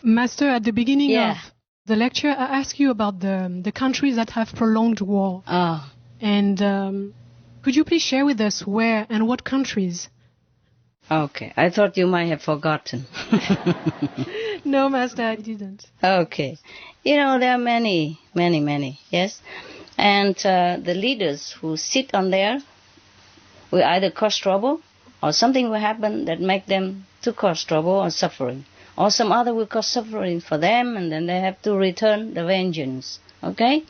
Master, at the beginning Yeah. of the lecture, I asked you about the countries that have prolonged war. And could you please share with us where and what countries? Okay. I thought you might have forgotten. No, Master, I didn't. Okay. You know, there are many, yes? And the leaders who sit on there will either cause trouble or something will happen that make them to cause trouble or suffering. Or some other will cause suffering for them, and then they have to return the vengeance. Okay?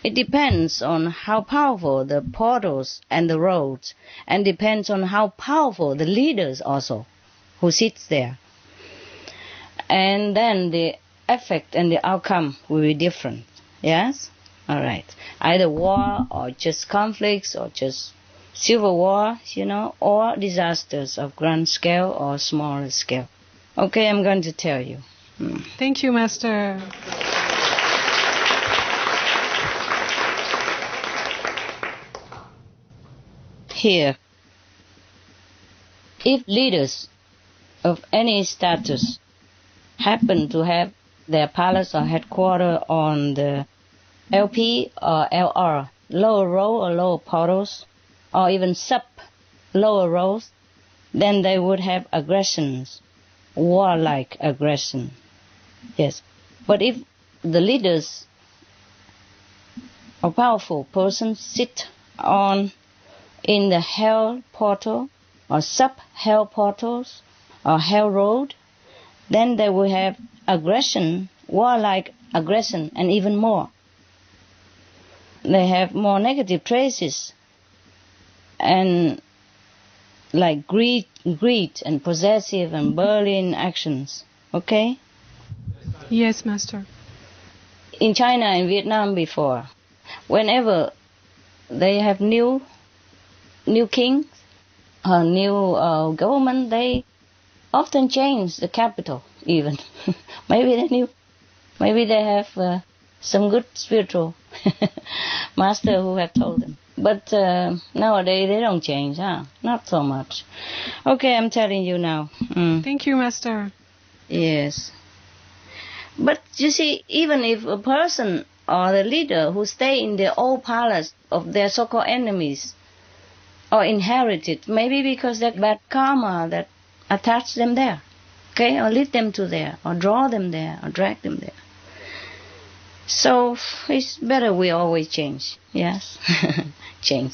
It depends on how powerful the portals and the roads, and depends on how powerful the leaders also who sits there. And then the effect and the outcome will be different. Yes? All right. Either war or just conflicts or just civil war, you know, or disasters of grand scale or smaller scale. Okay, I'm going to tell you. Thank you, Master. Here, if leaders of any status happen to have their palace or headquarters on the LP or LR, lower row or lower portals, or even lower rows, then they would have aggressions, warlike aggression. Yes. But if the leaders or powerful persons sit in the hell portal or sub-hell portals or hell road, then they will have aggression, warlike aggression, and even more. They have more negative traces and like greed and possessive and bullying actions. Okay? Yes, Master. In China and Vietnam before, whenever they have new kings or new government, they often change the capital even. Maybe they have some good spiritual master who have told them. But nowadays they don't change, huh? Not so much. Okay, I'm telling you now. Thank you, Master. Yes. But you see, even if a person or the leader who stay in the old palace of their so-called enemies or inherited, maybe because that bad karma that attached them there, okay, or lead them to there, or draw them there, or drag them there. So it's better we always change, yes, change.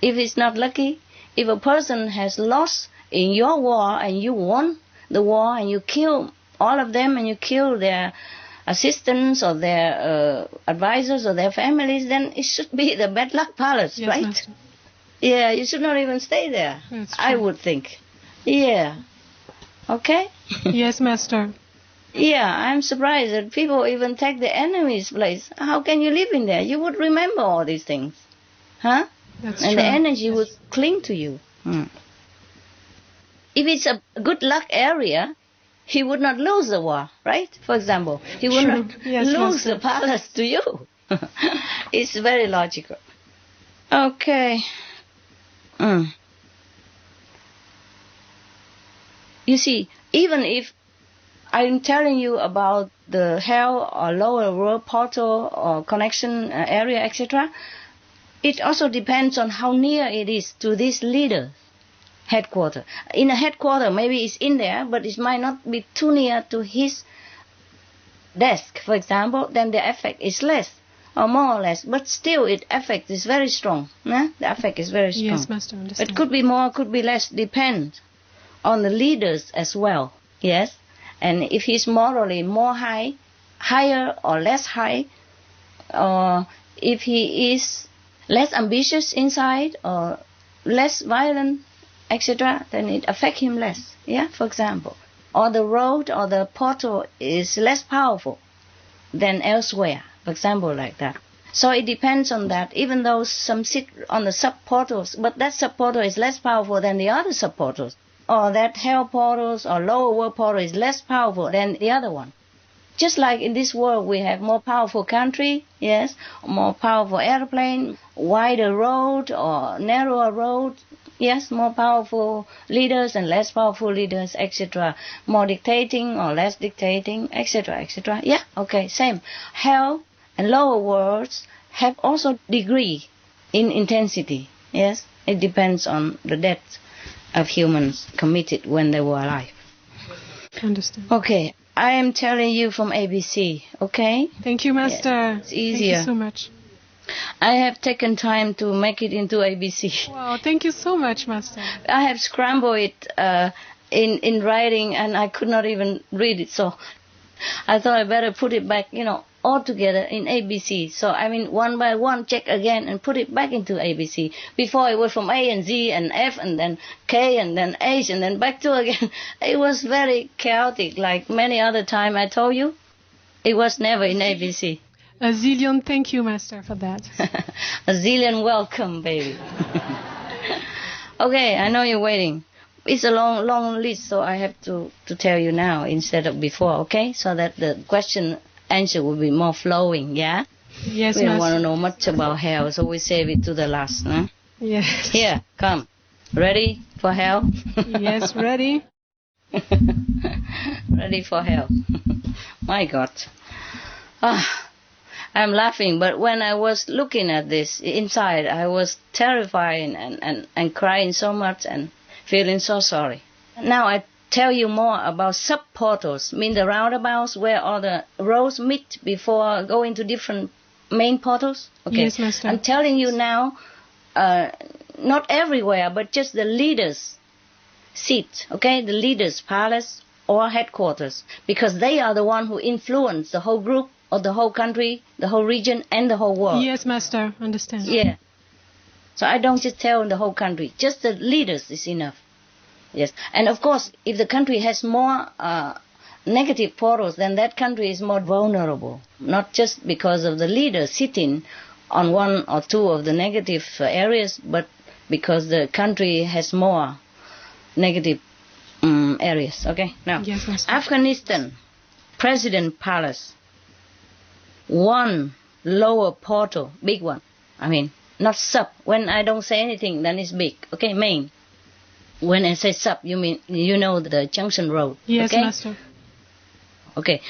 If it's not lucky, if a person has lost in your war and you won the war and you kill all of them and you kill their assistants or their advisors or their families, then it should be the bad luck palace, yes, right? Master. Yeah, you should not even stay there, I would think. Yeah. Okay? Yes, Master. Yeah, I'm surprised that people even take the enemy's place. How can you live in there? You would remember all these things. Huh? That's and true. The energy would cling to you. If it's a good luck area, he would not lose the war, right? For example, he would not lose the palace to you. It's very logical. Okay. You see, even if I'm telling you about the hell or lower world portal or connection area, etc., it also depends on how near it is to this leader headquarters. In a headquarters, maybe it's in there, but it might not be too near to his desk, for example, then the effect is less, or more or less. But still, its effect is very strong. The effect is very strong. Yes, Master, understand. It could be more, could be less, depends on the leaders as well. Yes? And if he's morally more higher or less high, or if he is less ambitious inside or less violent, etc., then it affects him less, for example. Or the road or the portal is less powerful than elsewhere, for example, like that. So it depends on that, even though some sit on the sub-portals, but that sub-portal is less powerful than the other sub-portals. Or that hell portals or lower world portal is less powerful than the other one. Just like in this world, we have more powerful country, yes, more powerful airplane, wider road or narrower road, yes, more powerful leaders and less powerful leaders, etc. More dictating or less dictating, etc., etc. Yeah, okay, same. Hell and lower worlds have also degree in intensity, yes. It depends on the depth of humans committed when they were alive. Understand. Okay, I am telling you from ABC, okay? Thank you, Master. Yeah, it's easier. Thank you so much. I have taken time to make it into ABC. Wow, thank you so much, Master. I have scrambled it in writing, and I could not even read it, so I thought I better put it back, all together in ABC. So, one by one, check again and put it back into ABC. Before it was from A and Z and F and then K and then H and then back to again. It was very chaotic, like many other time I told you. It was never in ABC. A zillion thank you, Master, for that. A zillion welcome, baby. Okay, I know you're waiting. It's a long list, so I have to tell you now instead of before, okay? So that the question answer will be more flowing, yeah? Yes, We don't Master. want to know much about hell, so we save it to the last, no? Yes. Here, come. Ready for hell? Yes, ready. Ready for hell. My God. I'm laughing, but when I was looking at this inside, I was terrified and crying so much and feeling so sorry. Now I tell you more about sub-portals, mean the roundabouts where all the roads meet before going to different main portals. Okay. Yes, Master. I'm telling you now, not everywhere, but just the leaders' seat, okay, the leaders' palace or headquarters, because they are the one who influence the whole group or the whole country, the whole region, and the whole world. Yes, Master. Understand. Yeah. So I don't just tell the whole country, just the leaders is enough. Yes, and of course, if the country has more negative portals, then that country is more vulnerable. Not just because of the leader sitting on one or two of the negative areas, but because the country has more negative areas. Okay, now, Yes, Master. Afghanistan, President Palace, one lower portal, big one. Not sub. When I don't say anything, then it's big. Okay, main. When I say sub, you mean, the junction road. Yes, okay? Master. Okay.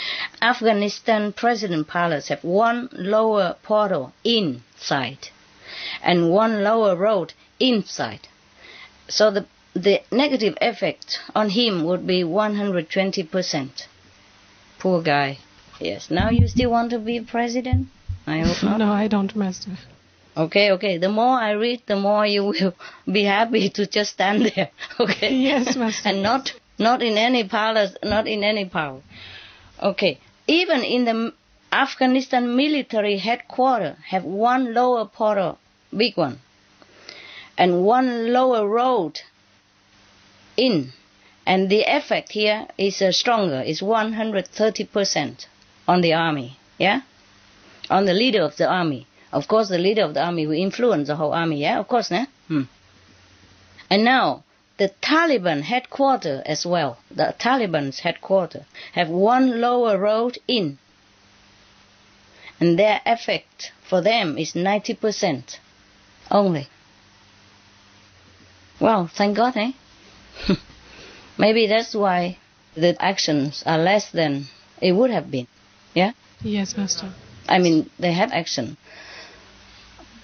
Afghanistan President Palace have one lower portal inside and one lower road inside. So the negative effect on him would be 120%. Poor guy. Yes. Now you still want to be president? I hope not. No, I don't, Master. Okay. The more I read, the more you will be happy to just stand there. Okay. Yes, Master. And not in any palace, not in any power. Okay. Even in the Afghanistan military headquarters have one lower portal, big one, and one lower road in. And the effect here is stronger, is 130% on the army, yeah? On the leader of the army. Of course, the leader of the army will influence the whole army, yeah? Of course, nah? And now, the Taliban headquarters as well, the Taliban's headquarters, have one lower road in. And their effect for them is 90% only. Well, thank God, eh? Maybe that's why the actions are less than it would have been, yeah? Yes, Master. They have action.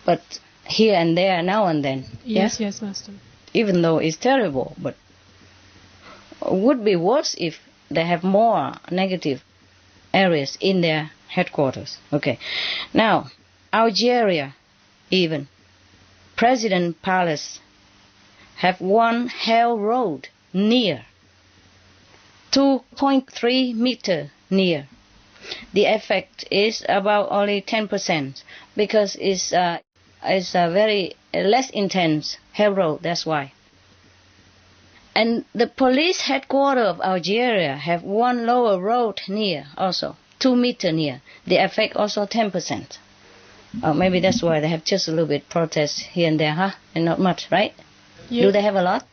But here and there, now and then. Yes, yeah? yes, Master. Even though it's terrible, but it would be worse if they have more negative areas in their headquarters. Okay. Now, Algeria, even. President Palace have one hell road near. 2.3 meter near. The effect is about only 10% because it's a very less intense hell road, that's why. And the police headquarters of Algeria have one lower road near also, 2 meter near. The effect also 10%. Maybe that's why they have just a little bit protest here and there, huh? And not much, right? Yes. Do they have a lot?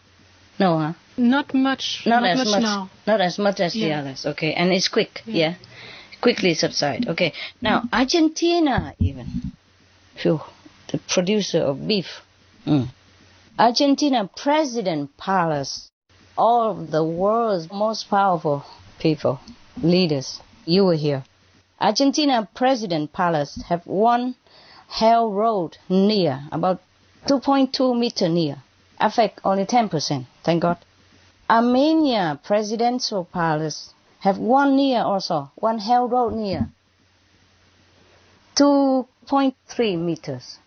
No, huh? Not much. Not as much much now. Not as much as the Yeah. others, okay. And it's quick, yeah. quickly subside. Okay. Now, Argentina even. Phew, the producer of beef. Argentina President Palace. All of the world's most powerful people, leaders. You were here. Argentina President Palace have one hell road near, about 2.2 meter near. Affect only 10%, thank God. Armenia Presidential Palace have one near also, one hell road near. 2.3 meters.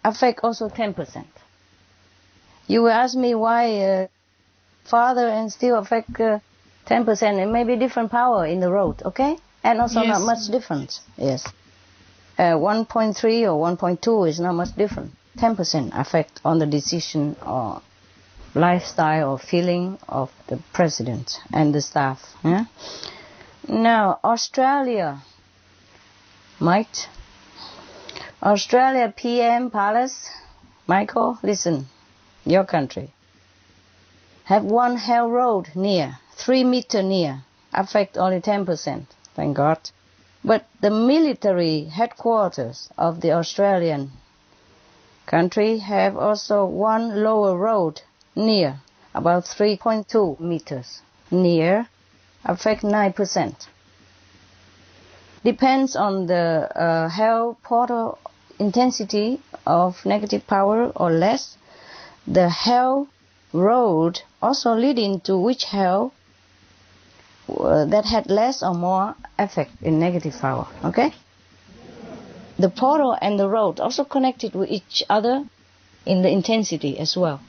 Affect also 10%. You will ask me why farther and still affect 10%. It may be different power in the road, okay? And also not much difference, yes. 1.3 or 1.2 is not much different. 10% effect on the decision or lifestyle or feeling of the president and the staff. Yeah? Now, Australia PM Palace, Michael, listen, your country, have one hell road near, 3 meter near, affect only 10%, thank God. But the military headquarters of the Australian country have also one lower road near, about 3.2 meters near, affect 9%. Depends on the hell portal intensity of negative power or less. The hell road also leading to which hell that had less or more effect in negative power, okay? The portal and the road also connected with each other in the intensity as well.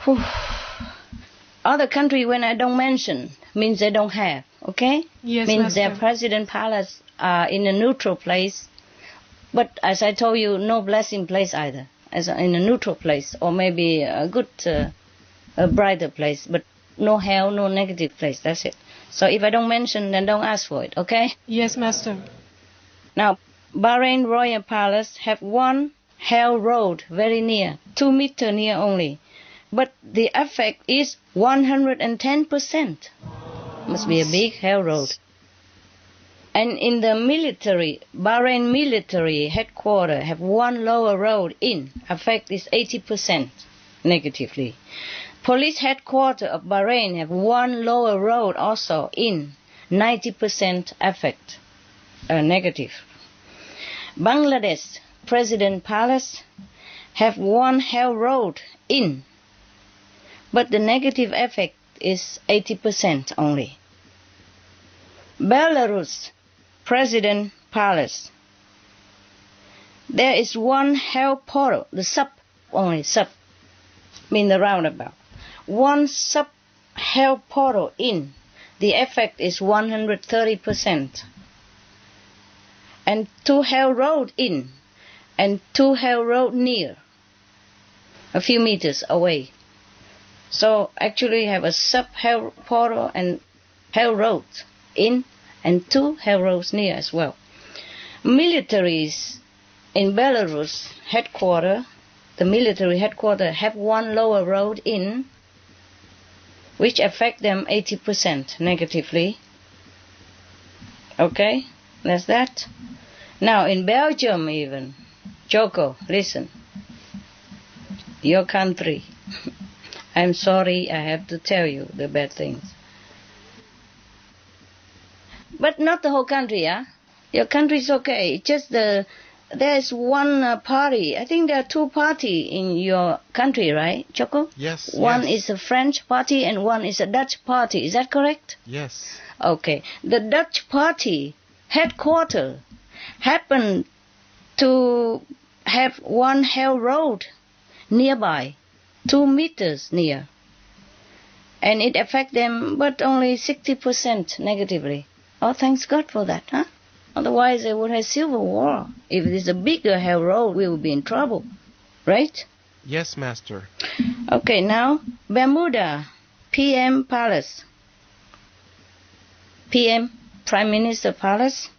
Whew. Other country, when I don't mention, means they don't have, okay? Yes, means Master. their president palace are in a neutral place. But as I told you, no blessing place either, as in a neutral place, or maybe a good, a brighter place, but no hell, no negative place, that's it. So if I don't mention, then don't ask for it, okay? Yes, Master. Now, Bahrain Royal Palace have one hell road very near, 2 meter near only. But the effect is 110%. Must be a big hell road. And in the military, Bahrain military headquarters have one lower road in. Effect is 80% negatively. Police headquarters of Bahrain have one lower road also in. 90% effect negative. Bangladesh President Palace have one hell road in. But the negative effect is 80% only. Belarus President Palace. There is one hell portal, the sub, mean the roundabout. One sub hell portal in. The effect is 130%. And 2 hell road in, and 2 hell road near, a few meters away. So actually you have a sub-hell portal and hell road in and 2 hell roads near as well. Militaries in Belarus headquarters, the military headquarters have one lower road in, which affect them 80% negatively. Okay, that's that. Now in Belgium even, Joko, listen, your country. I'm sorry I have to tell you the bad things. But not the whole country, yeah? Your country is okay. Just there's one party. I think there are 2 parties in your country, right, Choco? Yes. One is a French party and one is a Dutch party. Is that correct? Yes. Okay. The Dutch party headquarters happen to have one hell road nearby. 2 meters near. And it affect them, but only 60% negatively. Oh, thanks God for that, huh? Otherwise, they would have civil war. If it is a bigger hell road, we will be in trouble. Right? Yes, Master. Okay, now, Bermuda, PM Palace. PM, Prime Minister Palace.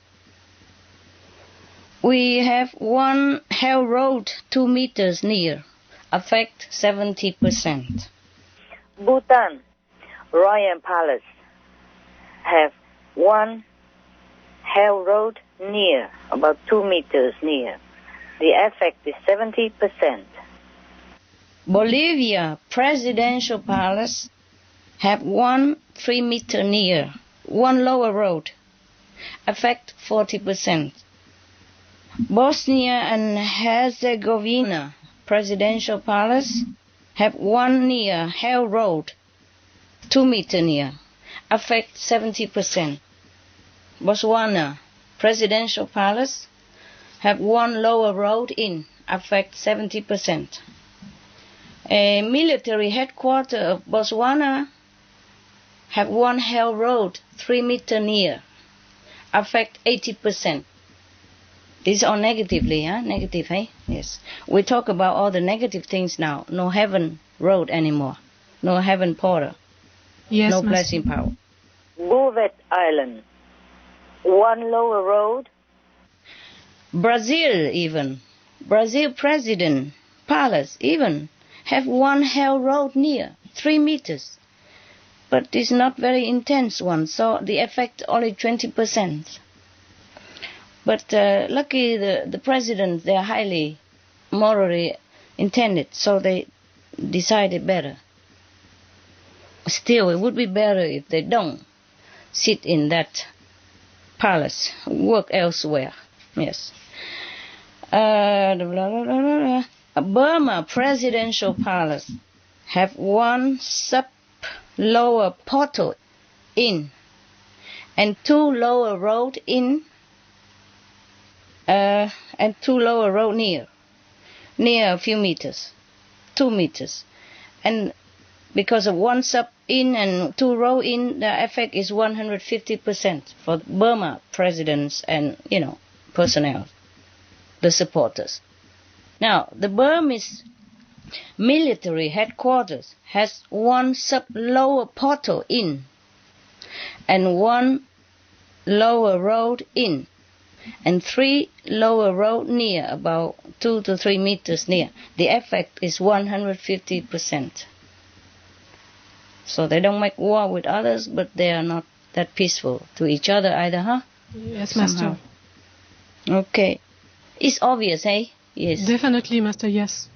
We have one hell road 2 meters near. Affect 70%. Bhutan Royal Palace have one hell road near, about 2 meters near. The effect is 70%. Bolivia Presidential Palace have 1 3 meter near, 1 lower road, effect 40%. Bosnia and Herzegovina Presidential Palace have 1 near hell road, 2 meter near, effect 70%. Botswana Presidential Palace have 1 lower road in, effect 70%. A military headquarters of Botswana have 1 hell road, 3 meter near, affect 80%. These are negatively, negative, eh? Yes. We talk about all the negative things now. No heaven road anymore. No heaven portal. Yes, no blessing power. Bouvet Island, 1 lower road. Brazil even. Brazil President Palace even have 1 hell road near, 3 meters. But it's not very intense one, so the effect only 20%. But lucky the president, they are highly morally intended, so they decided better. Still, it would be better if they don't sit in that palace, work elsewhere. Yes. Burma Presidential Palace have 1 lower portal in and 2 lower road in and 2 lower road near a few meters, 2 meters. And because of 1 sub in and 2 row in, the effect is 150% for Burma presidents and, personnel, the supporters. Now, the Burmese military headquarters has 1 lower portal in and 1 lower road in and 3 lower road near, about 2 to 3 meters near. The effect is 150%. So they don't make war with others, but they are not that peaceful to each other either, huh? Yes, Master. Okay. It's obvious, eh? Yes. Definitely, Master, yes.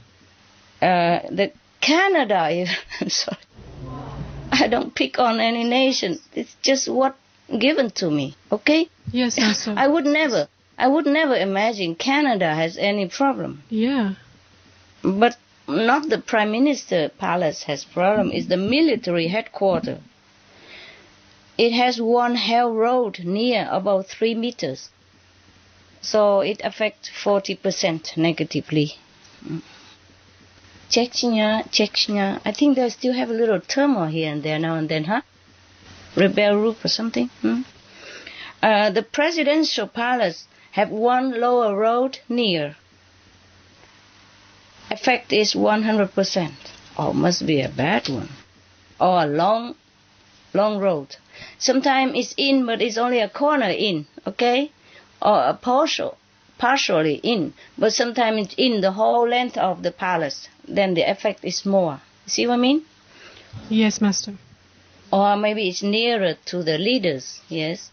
The Canada, sorry. I don't pick on any nation. It's just what given to me, okay? Yes, Master. I would never imagine Canada has any problem. Yeah. But not the Prime Minister Palace has problem, it's the military headquarters. It has 1 hell road near about 3 meters. So it affects 40% negatively. Chechnya. I think they still have a little turmoil here and there now and then, huh? Rebel group or something. The Presidential Palace have 1 lower road near. Effect is 100%. Oh, must be a bad one. Or a long road. Sometimes it's in, but it's only a corner in, okay? Or a partially in, but sometimes it's in the whole length of the palace. Then the effect is more. See what I mean? Yes, Master. Or maybe it's nearer to the leaders, yes?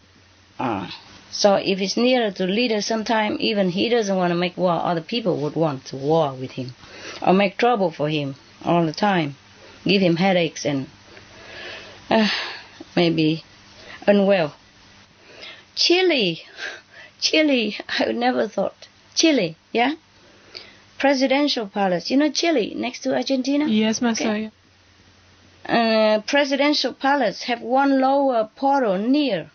So if it's nearer to leaders, sometimes even he doesn't want to make war, other people would want to war with him. Or make trouble for him all the time. Give him headaches and maybe unwell. Chile, I never thought. Chile, yeah? Presidential Palace. You know Chile, next to Argentina? Yes, Master. Okay. Presidential Palace have 1 lower portal near.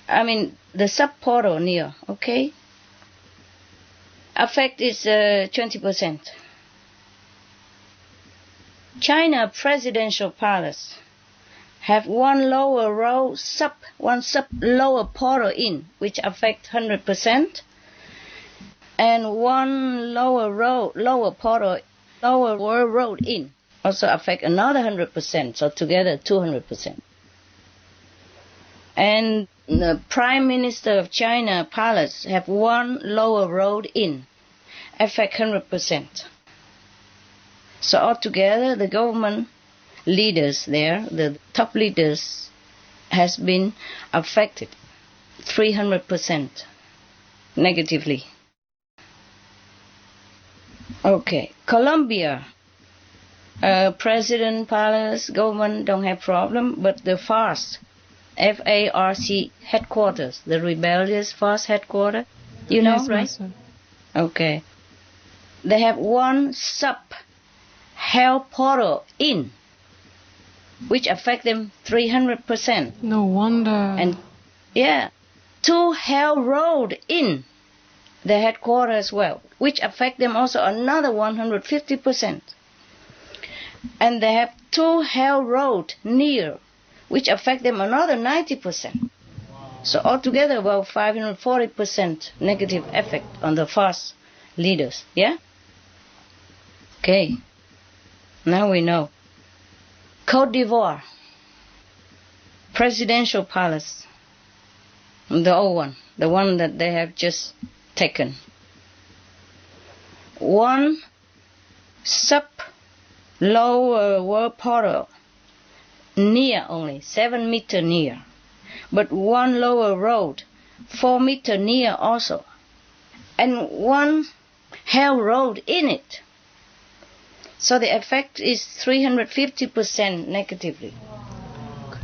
I mean, the sub-portal near, okay? Effect is 20%. China Presidential Palace have 1 lower row, 1 lower portal in, which affect 100%, and 1 lower road in, also affect another 100%, so together 200%. And the Prime Minister of China Palace have 1 lower road in, affect 100%. So altogether, the government leaders there, the top leaders, has been affected 300% negatively. Okay, Colombia. President, palace, government don't have problem, but the FARC, F-A-R-C headquarters, the rebellious FARC headquarters, you know, yes, right? Master. Okay. They have one sub-hell portal in, which affect them 300%. No wonder. And, yeah, 2 hell road in the headquarters as well, which affect them also another 150%. And they have 2 hell road near, which affect them another 90%. So altogether about 540% negative effect on the FARC leaders. Yeah? Okay. Now we know. Côte d'Ivoire. Presidential palace. The old one. The one that they have just taken. One lower world portal near only, 7 meter near. But one lower road, 4 meter near also. And one hell road in it. So the effect is 350% negatively.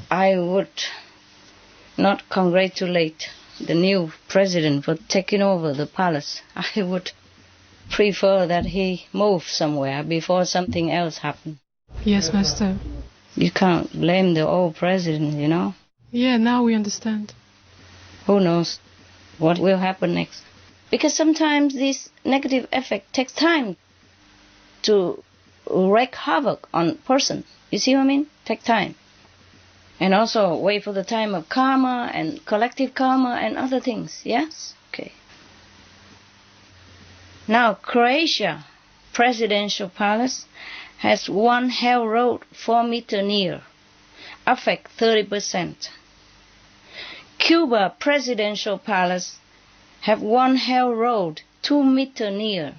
I would not congratulate the new president for taking over the palace. I would prefer that he move somewhere before something else happens. Yes, Master. You can't blame the old president, you know. Yeah, now we understand. Who knows what will happen next? Because sometimes this negative effect takes time to wreak havoc on person. You see what I mean? Take time. And also wait for the time of karma and collective karma and other things. Yes? Okay. Now, Croatia presidential palace has one hell road 4 meter near, affect 30%. Cuba presidential palace have one hell road 2 meter near,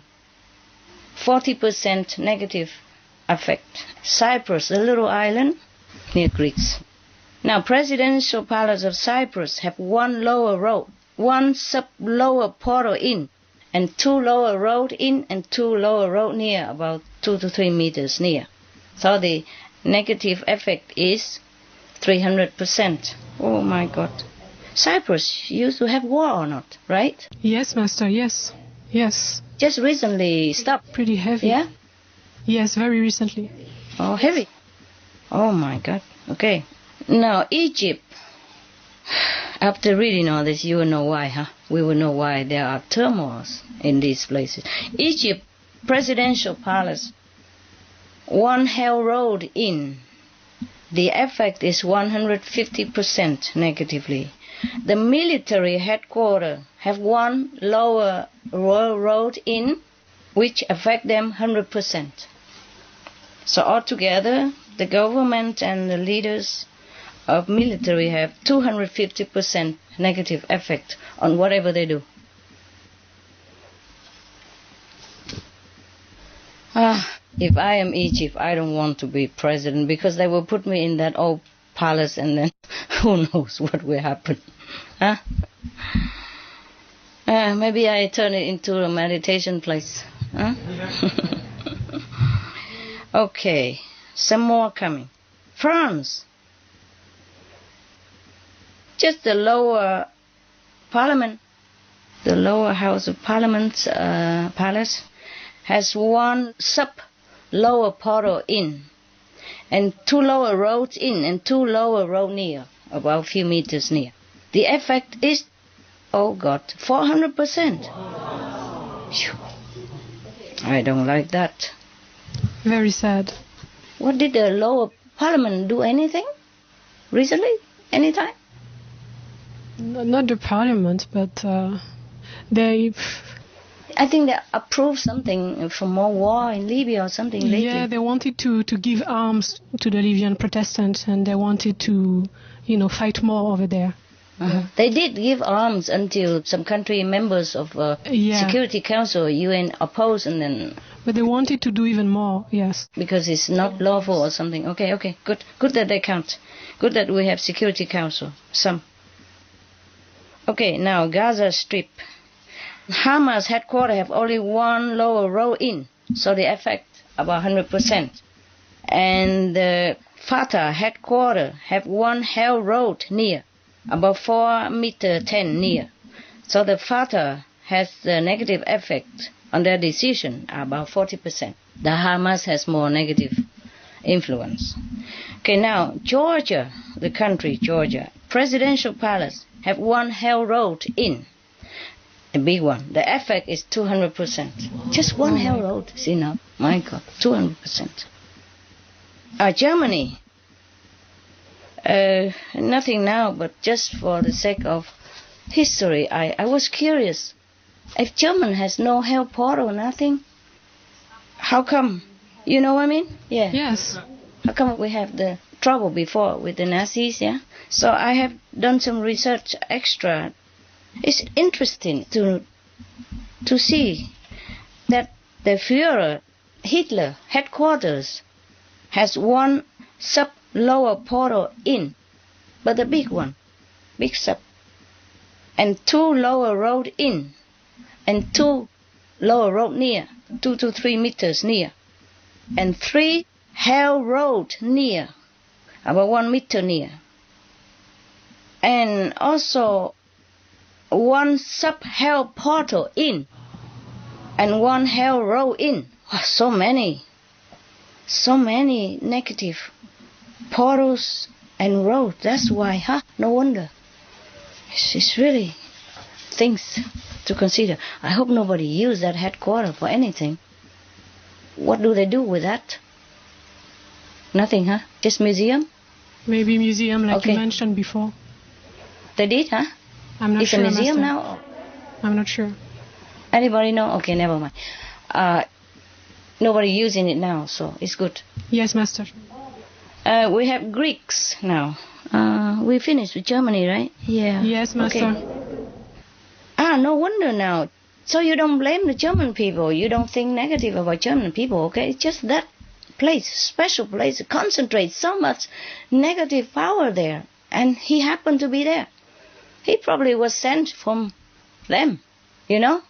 40% negative effect. Cyprus, a little island near Greece. Now, presidential palace of Cyprus have one lower road, one sub-lower portal in, and 2 lower road in and 2 lower road near, about 2 to 3 meters near. So the negative effect is 300%. Oh my God. Cyprus used to have war or not, right? Yes, Master, yes. Yes. Just recently stopped. Pretty heavy. Yeah? Yes, very recently. Oh, heavy. Oh my God. Okay. Now, Egypt. After reading all this, you will know why, huh? We will know why there are turmoils in these places. Egypt presidential palace. One hell road in. The effect is 150% negatively. The military headquarters have one lower road in, which affect them 100%. So altogether, the government and the leaders of military have 250% negative effect on whatever they do. If I am Egypt, I don't want to be president because they will put me in that old palace and then who knows what will happen. Huh? Maybe I turn it into a meditation place. Huh? Okay, some more coming. France. Just the lower parliament, the lower house of parliament's palace has one lower portal in and 2 lower roads in and 2 lower road near, about a few meters near. The effect is, oh God, 400%. I don't like that. Very sad. What did the lower parliament do? Anything recently? Anytime? Not the parliament, but they... I think they approved something for more war in Libya or something lately. Yeah, they wanted to give arms to the Libyan Protestants and they wanted to, fight more over there. Uh-huh. They did give arms until some country members of Security Council, UN, opposed and then... But they wanted to do even more, yes. Because it's not lawful or something. Okay, good. Good that they count. Good that we have Security Council. Some. Okay, now Gaza Strip. Hamas headquarters have only one lower road in, so the effect about 100%. And the Fatah headquarters have one hell road near, about 4.10 meters near. So the Fatah has the negative effect on their decision, about 40%. The Hamas has more negative influence. Okay, now Georgia, the country Georgia, presidential palace have one hell road in, a big one. The effect is 200%. Just one hell road is enough. My God, 200%. Germany, nothing now, but just for the sake of history, I was curious. If German has no hell portal, nothing, how come? You know what I mean? Yeah. Yes. How come we have the trouble before with the Nazis, yeah? So I have done some research extra. It's interesting to see that the Führer, Hitler, headquarters, has one sub-lower portal in, but a big one, big sub, and two lower road in, and two lower road near, 2 to 3 meters near, and 3 hell road near, about 1 meter near, and also one sub-hell portal in, and one hell road in. Oh, so many negative portals and roads. That's why, no wonder. It's really things to consider. I hope nobody used that headquarters for anything. What do they do with that? Nothing, huh? Just museum? Maybe museum, like you mentioned before. They did, huh? I'm not it's sure. It's a museum now? I'm not sure. Anybody know? Okay, never mind. Nobody using it now, so it's good. Yes, Master. We have Greeks now. We finished with Germany, right? Yeah. Yes, Master. Okay. No wonder now. So you don't blame the German people. You don't think negative about German people, okay? It's just that place, special place, concentrates so much negative power there. And he happened to be there. He probably was sent from them, you know?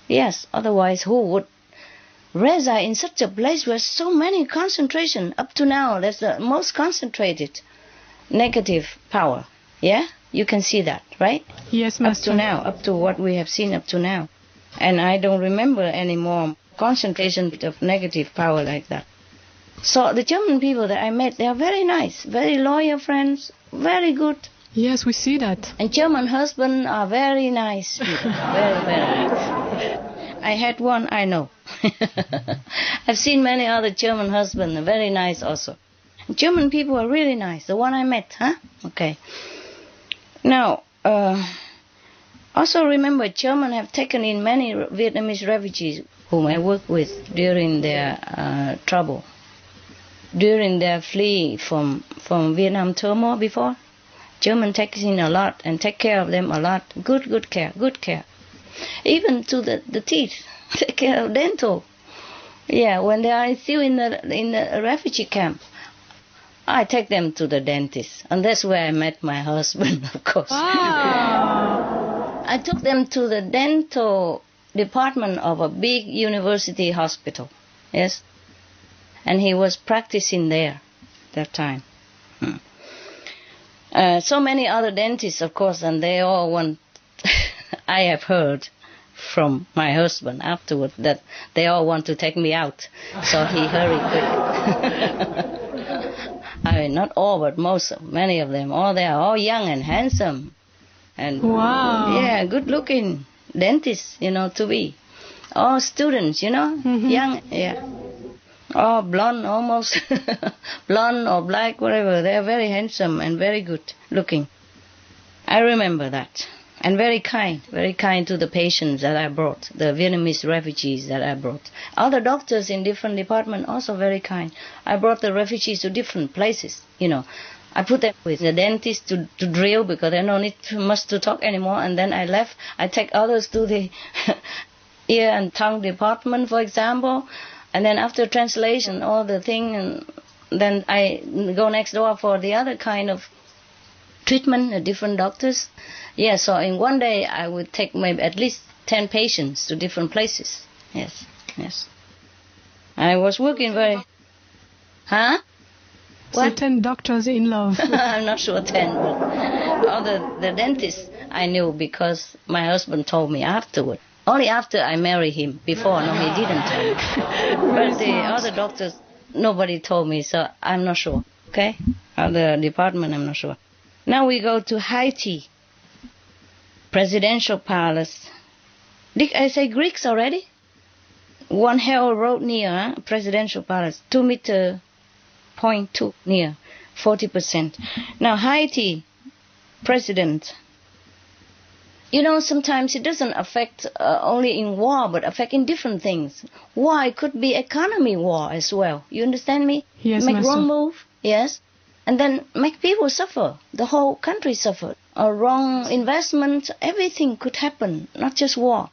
Yes, otherwise who would reside in such a place where so many concentration? Up to now, that's the most concentrated negative power. Yeah? You can see that, right? Yes, Master. Up to now, up to what we have seen up to now. And I don't remember any more concentration of negative power like that. So the German people that I met, they are very nice, very loyal friends, very good. Yes, we see that. And German husbands are very nice people, very, very nice. I had one, I know. I've seen many other German husbands, very nice also. German people are really nice, the one I met, huh? Okay. Now, also remember, Germans have taken in many Vietnamese refugees whom I worked with during their trouble, during their flee from Vietnam turmoil before. Germans take in a lot and take care of them a lot. Good care. Even to the teeth, take care of dental. Yeah, when they are still in the refugee camp, I take them to the dentist. And that's where I met my husband, of course. Wow. I took them to the dental department of a big university hospital. Yes. And he was practicing there that time. So many other dentists, of course, and they all want... I have heard from my husband afterward that they all want to take me out. So he hurried quick. I mean, not all, but many of them. They are all young and handsome. And wow. Yeah, good-looking dentists, to be. All students, young, yeah. All blonde, almost. Blonde or black, whatever. They are very handsome and very good-looking. I remember that. And very kind to the patients that I brought, the Vietnamese refugees that I brought. Other doctors in different departments also very kind. I brought the refugees to different places, I put them with the dentist to drill because they don't need much to talk anymore. And then I left. I take others to the ear and tongue department, for example. And then after translation, all the thing, and then I go next door for the other kind of treatment, different doctors. Yeah, so in one day I would take maybe at least 10 patients to different places. Yes, yes. I was working very... Huh? So 10 doctors in love. I'm not sure 10, but all the dentists I knew because my husband told me afterward. Only after I married him. Before, no, he didn't tell me. But the other doctors, nobody told me, so I'm not sure. Okay? Other department, I'm not sure. Now we go to Haiti. Presidential Palace. Did I say Greeks already? One hell road near Presidential Palace. 2 meter, 0.2 near, 40%. Now Haiti, President. You know, sometimes it doesn't affect only in war, but affect in different things. War, it could be economy war as well. You understand me? Yes, Make Master. wrong move, yes. And then make people suffer. The whole country suffer. A wrong investment, everything could happen, not just war.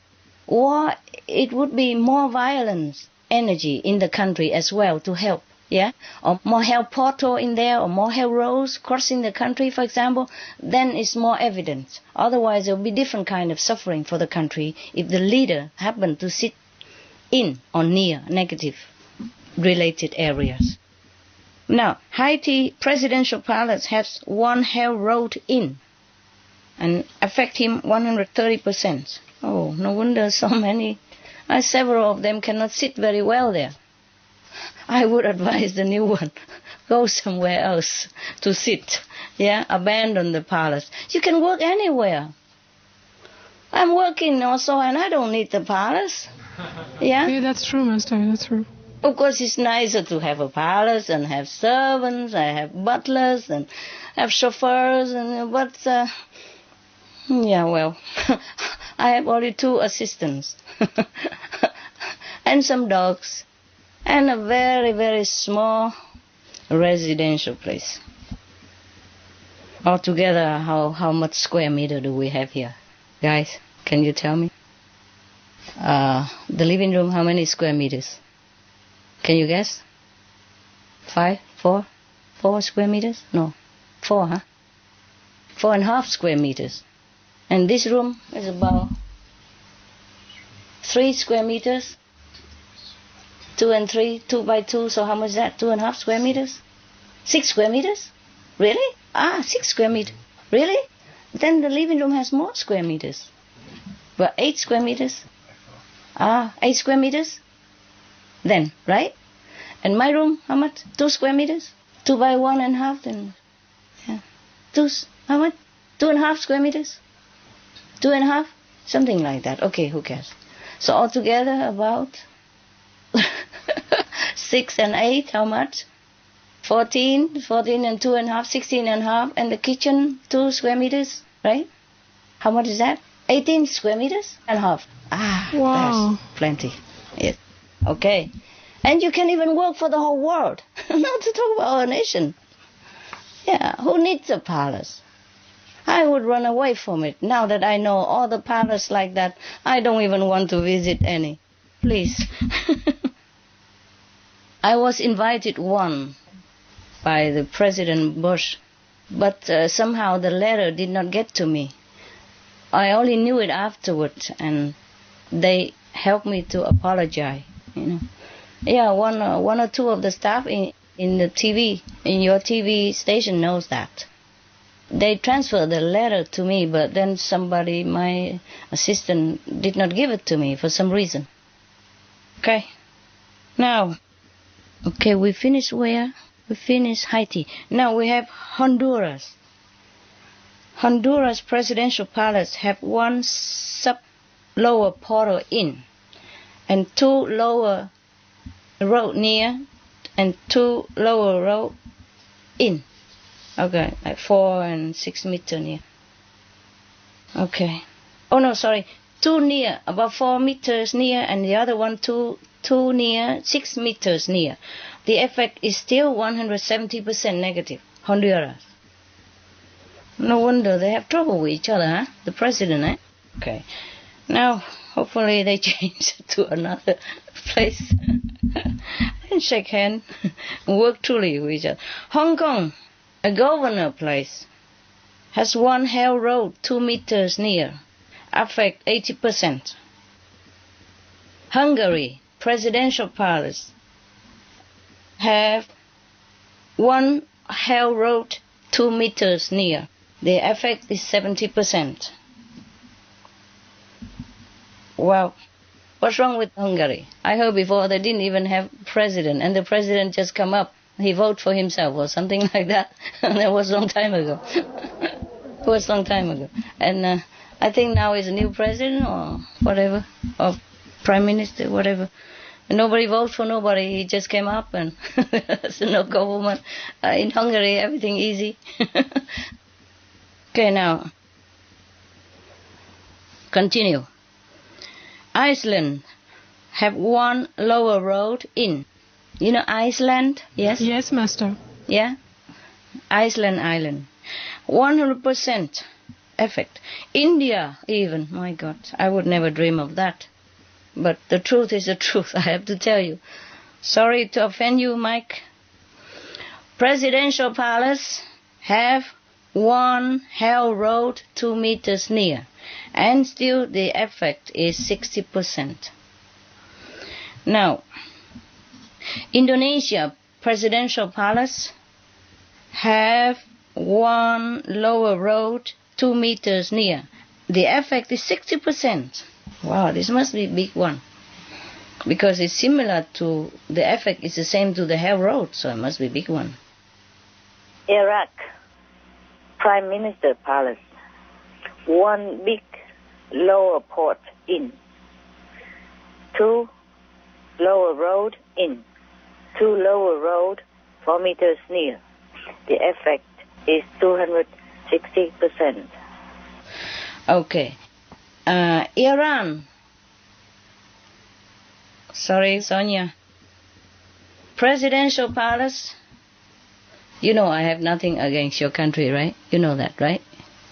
War, it would be more violence, energy in the country as well to help. Yeah, or more health portal in there, or more health roads crossing the country, for example, then it's more evident. Otherwise, there will be different kind of suffering for the country if the leader happened to sit in or near negative related areas. Now, Haiti Presidential Palace has one health road in and affect him 130%. Oh, no wonder so many, several of them cannot sit very well there. I would advise the new one, go somewhere else to sit. Yeah, abandon the palace. You can work anywhere. I'm working also and I don't need the palace. Yeah? Yeah, that's true, Master, that's true. Of course, it's nicer to have a palace and have servants, I have butlers and have chauffeurs, but yeah, well, I have only 2 assistants and some dogs. And a very, very small residential place. Altogether, how much square meter do we have here? Guys, can you tell me? The living room, how many square meters? Can you guess? 5, 4? 4 square meters? No, 4, huh? 4.5 square meters. And this room is about 3 square meters. 2 and 3, 2 by 2, so how much is that? 2.5 square meters? 6 square meters? Really? 6 square meters. Really? Then the living room has more square meters. But 8 square meters? 8 square meters? Then, right? And my room, how much? 2 square meters? 2 by 1.5, then, yeah. How much? 2.5 square meters? 2.5? Something like that. Okay, who cares? So altogether about 6 and 8, how much? 14 and 2.5, 16.5, and the kitchen 2 square meters, right? How much is that? 18 square meters and half. Wow. That's plenty. Yes. Okay. And you can even work for the whole world. Not to talk about our nation. Yeah, who needs a palace? I would run away from it. Now that I know all the palaces like that, I don't even want to visit any. Please. I was invited one by the President Bush, but somehow the letter did not get to me. I only knew it afterwards, and they helped me to apologize. You know, yeah, one or two of the staff in the TV, in your TV station, knows that. They transferred the letter to me, but then somebody, my assistant, did not give it to me for some reason. Okay. Now, okay, we finished where? We finished Haiti. Now we have Honduras. Honduras Presidential Palace have one lower portal in, and 2 lower road near, and 2 lower road in. Okay, like 4 and 6 meters near. Okay. Oh no, sorry. 2 near, about 4 meters near, and the other one 2 near, 6 meters near. The effect is still 170% negative. Honduras. No wonder they have trouble with each other, huh? The president, eh? Okay. Now, hopefully they change it to another place and shake hands and work truly with each other. Hong Kong, a governor place, has one hell road 2 meters near, affect 80%. Hungary Presidential Palace have one hell road 2 meters near. The effect is 70%. Wow. What's wrong with Hungary? I heard before they didn't even have president, and the president just come up, he vote for himself or something like that. And that was a long time ago. It was a long time ago. And I think now is a new president or whatever, or prime minister, whatever. And nobody votes for nobody. He just came up and there's no government. In Hungary, everything easy. Okay, now, continue. Iceland have one lower road in. You know Iceland? Yes? Yes, Master. Yeah? Iceland island. 100% effect. India even. My God, I would never dream of that. But the truth is the truth, I have to tell you. Sorry to offend you, Mike. Presidential Palace have one hell road 2 meters near. And still the effect is 60%. Now, Indonesia Presidential Palace have one lower road 2 meters near. The effect is 60%. Wow, this must be a big one. Because it's similar to, the effect is the same to the hell road, so it must be a big one. Iraq Prime Minister Palace, one big lower port in, 2 lower road in, 2 lower road 4 meters near. The effect is 260%. Okay. Iran. Sorry, Sonia. Presidential Palace. You know I have nothing against your country, right? You know that, right?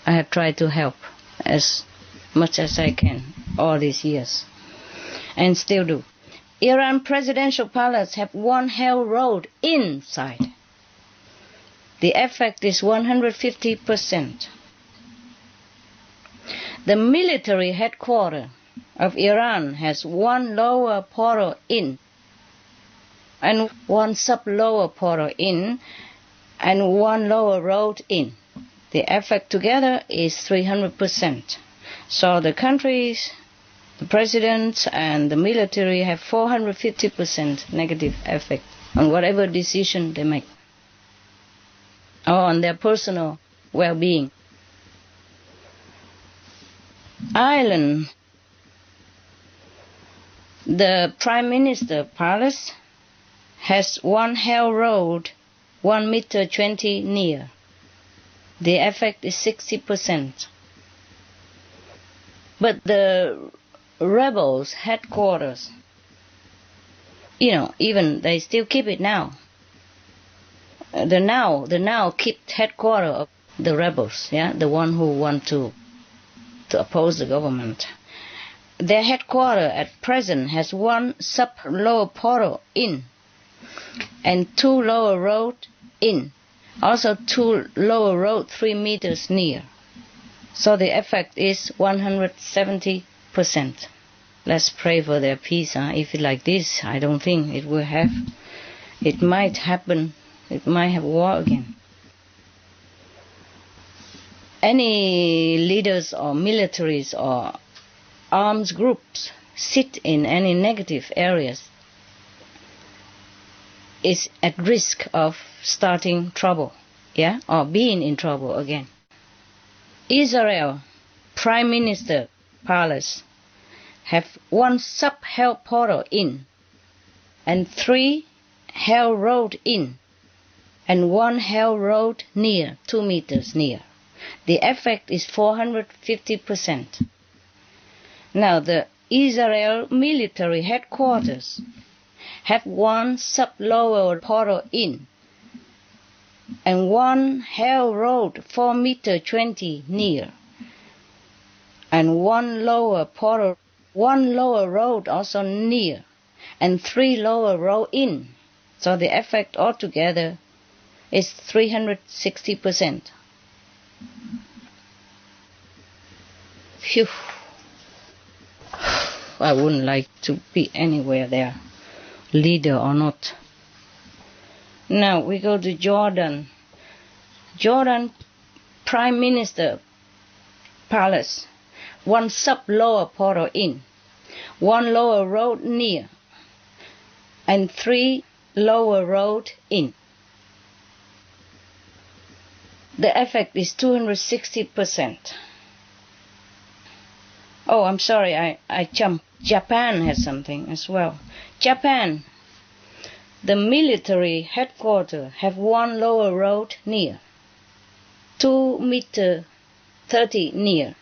I have tried to help as much as I can all these years. And still do. Iran Presidential Palace have one hell road inside. The effect is 150%. The military headquarters of Iran has one lower portal in and one sub-lower portal in and one lower road in. The effect together is 300%. So the countries, the presidents and the military have 450% negative effect on whatever decision they make or on their personal well-being. Ireland, the Prime Minister Palace has one hell road 1 meter 20 near. The effect is 60%. But the rebels' headquarters, even they still keep it now. The now kept headquarters of the rebels, the one who want to oppose the government. Their headquarters at present has one sub-lower portal in and 2 lower road in. Also 2 lower road 3 meters near. So the effect is 170%. Let's pray for their peace. If it's like this, I don't think it will have. It might happen. It might have war again. Any leaders or militaries or armed groups sit in any negative areas is at risk of starting trouble, or being in trouble again. Israel Prime Minister Palace have one sub-hell portal in and 3 hell road in and 1 hell road near, 2 meters near. The effect is 450%. Now the Israel military headquarters have one sub-lower portal in and 1 hell road 4 meter 20 near and 1 lower portal, 1 lower road also near and 3 lower road in. So the effect altogether is 360%. Phew. I wouldn't like to be anywhere there, leader or not. Now we go to Jordan. Jordan Prime Minister Palace. 1 sub-lower portal in, 1 lower road near, and 3 lower road in. The effect is 260%. Oh, I'm sorry, I jumped. Japan has something as well. Japan, the military headquarters have 1 lower road near, 2 meter 30 near.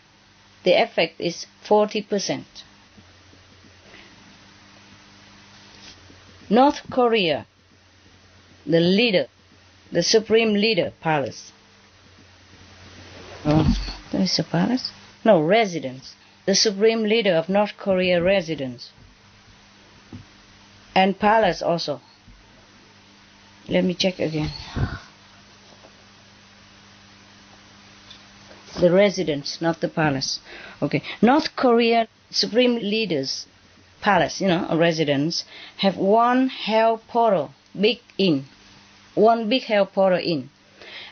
The effect is 40%. North Korea, the leader, the supreme leader palace. Oh, there is a palace? No, residence. The supreme leader of North Korea residence. And palace also. Let me check again. The residence, not the palace. Okay. North Korea supreme leaders palace, a residence, have 1 hell portal big in, 1 big hell portal in,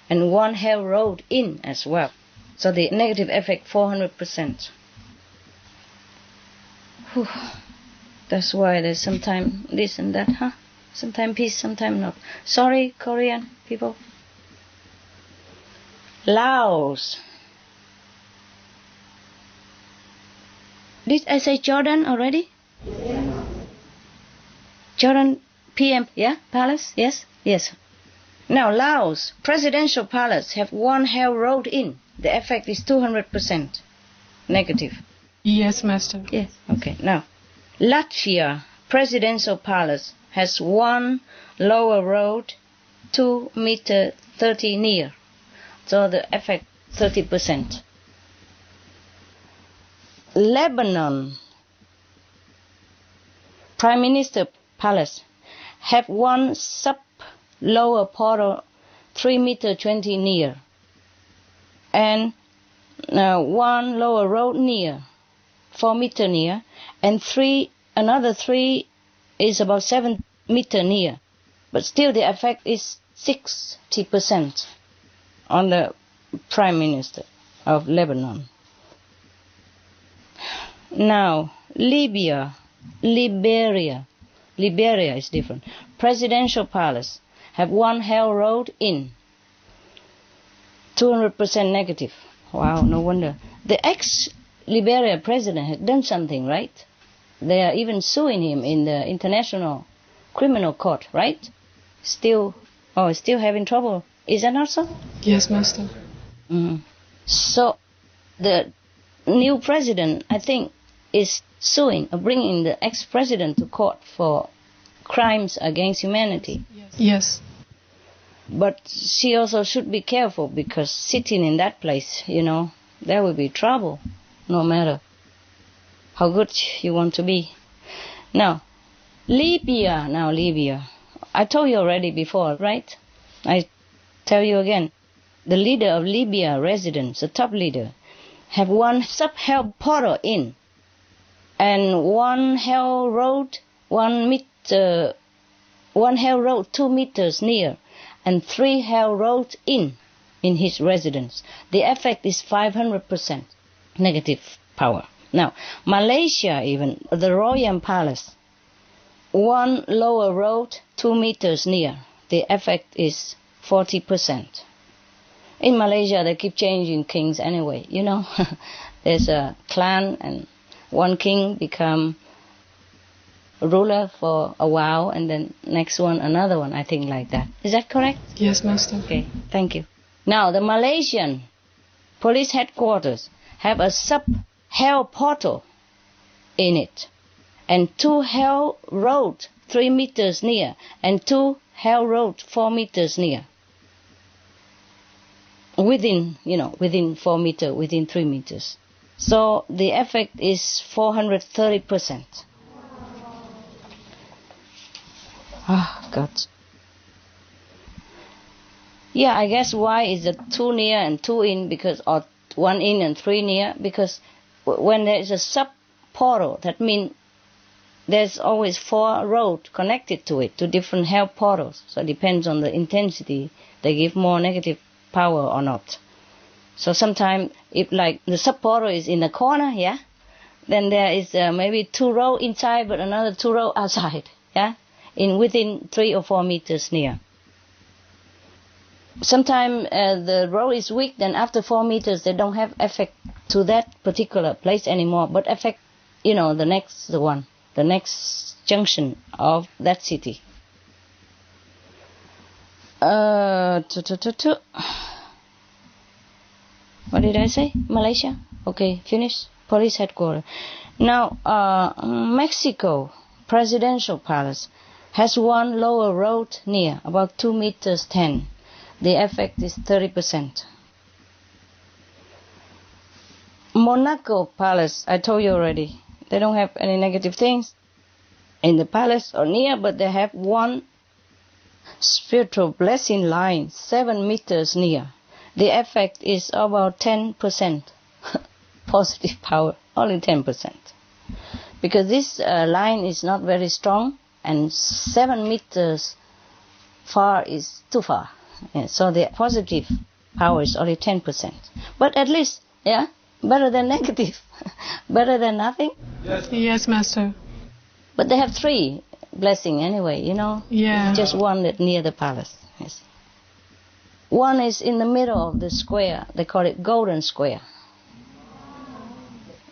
and 1 hell road in as well. So the negative effect 400%. Whew. That's why there's sometimes this and that, huh? Sometimes peace, sometimes not. Sorry, Korean people. Laos. Did I say Jordan already? Yeah. Jordan PM, yeah? Palace? Yes? Yes. Now, Laos, presidential palace have 1 hell road in. The effect is 200% negative. Yes, Master. Yes, okay. Now, Latvia, presidential palace has 1 lower road, 2 meter 30 near. So the effect 30%. Lebanon, Prime Minister Palace, have 1 sub-lower portal 3 meter 20 near, and 1 lower road near, 4 meter near, and another 3 is about 7 meter near. But still the effect is 60% on the Prime Minister of Lebanon. Now, Liberia is different. Presidential palace have 1 hell road in, 200% negative. Wow, no wonder. The ex-Liberia president had done something, right? They are even suing him in the International Criminal Court, right? Still having trouble. Is that not so? Yes, Master. Mm-hmm. So, the new president, I think, is suing or bringing the ex-president to court for crimes against humanity. Yes. But she also should be careful, because sitting in that place, there will be trouble, no matter how good you want to be. Now, Libya. I told you already before, right? I tell you again. The leader of Libya residents, the top leader, have 1 sub-hell portal in, and 1 hell road, 1 hell road 2 meters near, and 3 hell roads in his residence. The effect is 500% negative power. Now, Malaysia, even the Royal Palace, 1 lower road 2 meters near. The effect is 40%. In Malaysia, they keep changing kings anyway, There's a clan, and 1 king become ruler for a while, and then next one, another one, I think, like that. Is that correct? Yes, Master. Okay, thank you. Now, the Malaysian police headquarters have a sub-hell portal in it, and 2 hell road 3 meters near, and 2 hell road 4 meters near. Within 4 meters, within 3 meters. So the effect is 430%. God. Yeah, I guess why is the 2 near and 2 in, or 1 in and 3 near? Because when there is a sub-portal, that means there's always 4 roads connected to it, to different hell portals. So it depends on the intensity. They give more negative power or not. So sometimes, if like the sub-portal is in the corner, yeah, then there is maybe 2 rows inside, but another 2 rows outside, yeah, within 3 or 4 meters near. Sometimes the road is weak, then after 4 meters, they don't have effect to that particular place anymore, but affect, the next junction of that city. What did I say? Malaysia? Okay, finish. Police headquarters. Now, Mexico Presidential Palace has one lower road near, about 2 meters 10. The effect is 30%. Monaco Palace, I told you already, they don't have any negative things in the palace or near, but they have one spiritual blessing line, 7 meters near. The effect is about 10% positive power, only 10%. Because this line is not very strong, and 7 meters far is too far. Yeah, so the positive power is only 10%. But at least, yeah, better than negative. Better than nothing. Yes, Master. But they have 3 blessings anyway, Yeah. Just one that near the palace. Yes. One is in the middle of the square. They call it Golden Square.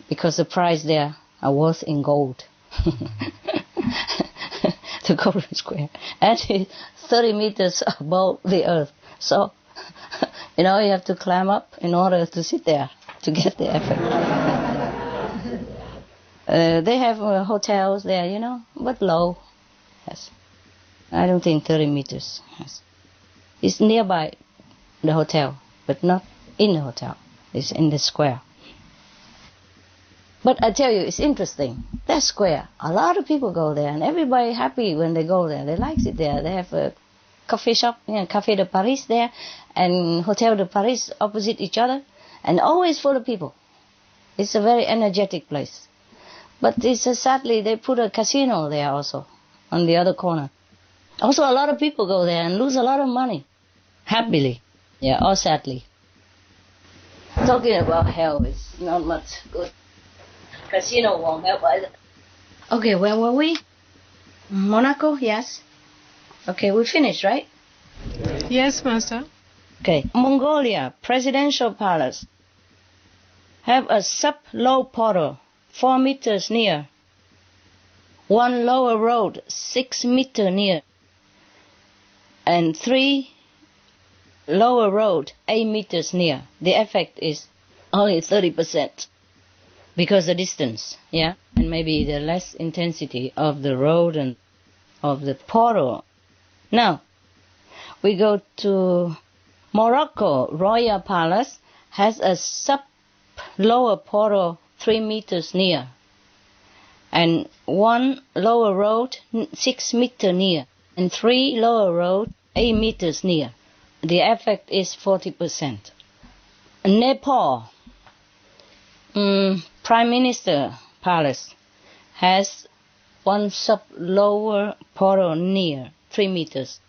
Because the price there are worth in gold. The Golden Square. And it's 30 meters above the earth. So, you have to climb up in order to sit there to get the effect. They have hotels there, but low. Yes. I don't think 30 meters. Yes. It's nearby the hotel, but not in the hotel. It's in the square. But I tell you, it's interesting. That square, a lot of people go there, and everybody happy when they go there. They like it there. They have a coffee shop, Café de Paris there, and Hotel de Paris opposite each other, and always full of people. It's a very energetic place. But sadly, they put a casino there also, on the other corner. Also, a lot of people go there and lose a lot of money. Happily. Yeah, or sadly. Talking about hell is not much good. Casino won't help either. Okay, where were we? Monaco, yes. Okay, we finished, right? Yes, Master. Okay. Mongolia Presidential Palace have a sub-low portal, 4 meters near. One lower road, 6 meters near. And 3 lower road, 8 meters near. The effect is only 30%. Because the distance, yeah, and maybe the less intensity of the road and of the portal. Now, we go to Morocco. Royal Palace has a sub-lower portal 3 meters near, and 1 lower road 6 meters near, and 3 lower road 8 meters near. The effect is 40%. Nepal. Prime Minister Palace has 1 sub-lower portal near, 3 meters.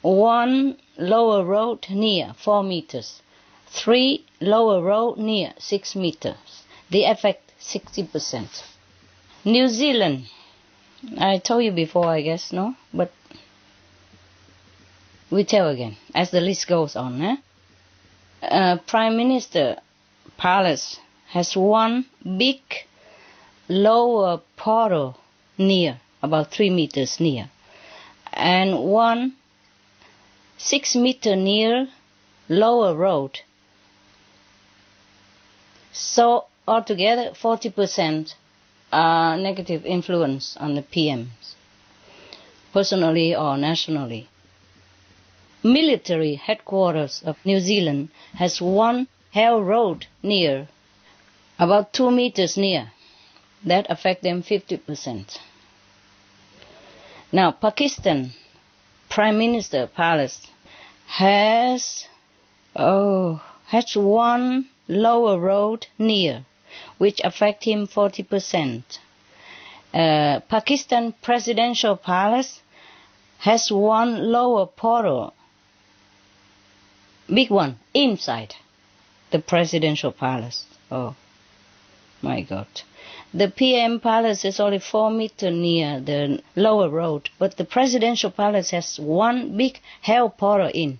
1 lower road near, 4 meters. 3 lower road near, 6 meters. The effect, 60%. New Zealand. I told you before, I guess, no? But we tell again, as the list goes on. Prime Minister Palace has 1 big lower portal near, about 3 meters near, and 1 6 meter near lower road. So altogether 40% negative influence on the PMs, personally or nationally. Military headquarters of New Zealand has 1 hell road near, about 2 meters near. That affect them 50%. Now, Pakistan Prime Minister Palace has 1 lower road near, which affect him 40%. Pakistan presidential palace has one lower portal, big one, inside the presidential palace. Oh, my God. The PM palace is only 4 meters near the lower road, but the presidential palace has one big hell portal in.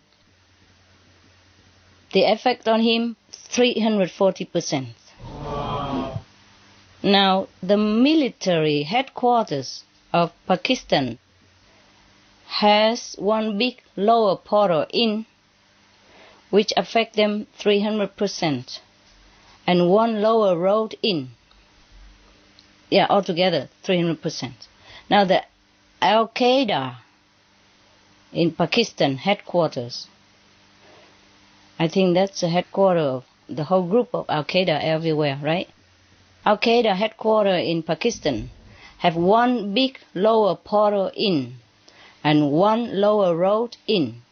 The effect on him, 340%. Now, the military headquarters of Pakistan has one big lower portal in, which affect them 300%, and one lower road in. Yeah, altogether 300%. Now the Al-Qaeda in Pakistan headquarters, I think that's the headquarters of the whole group of Al-Qaeda everywhere, right? Al-Qaeda headquarters in Pakistan have one big lower portal in and one lower road in.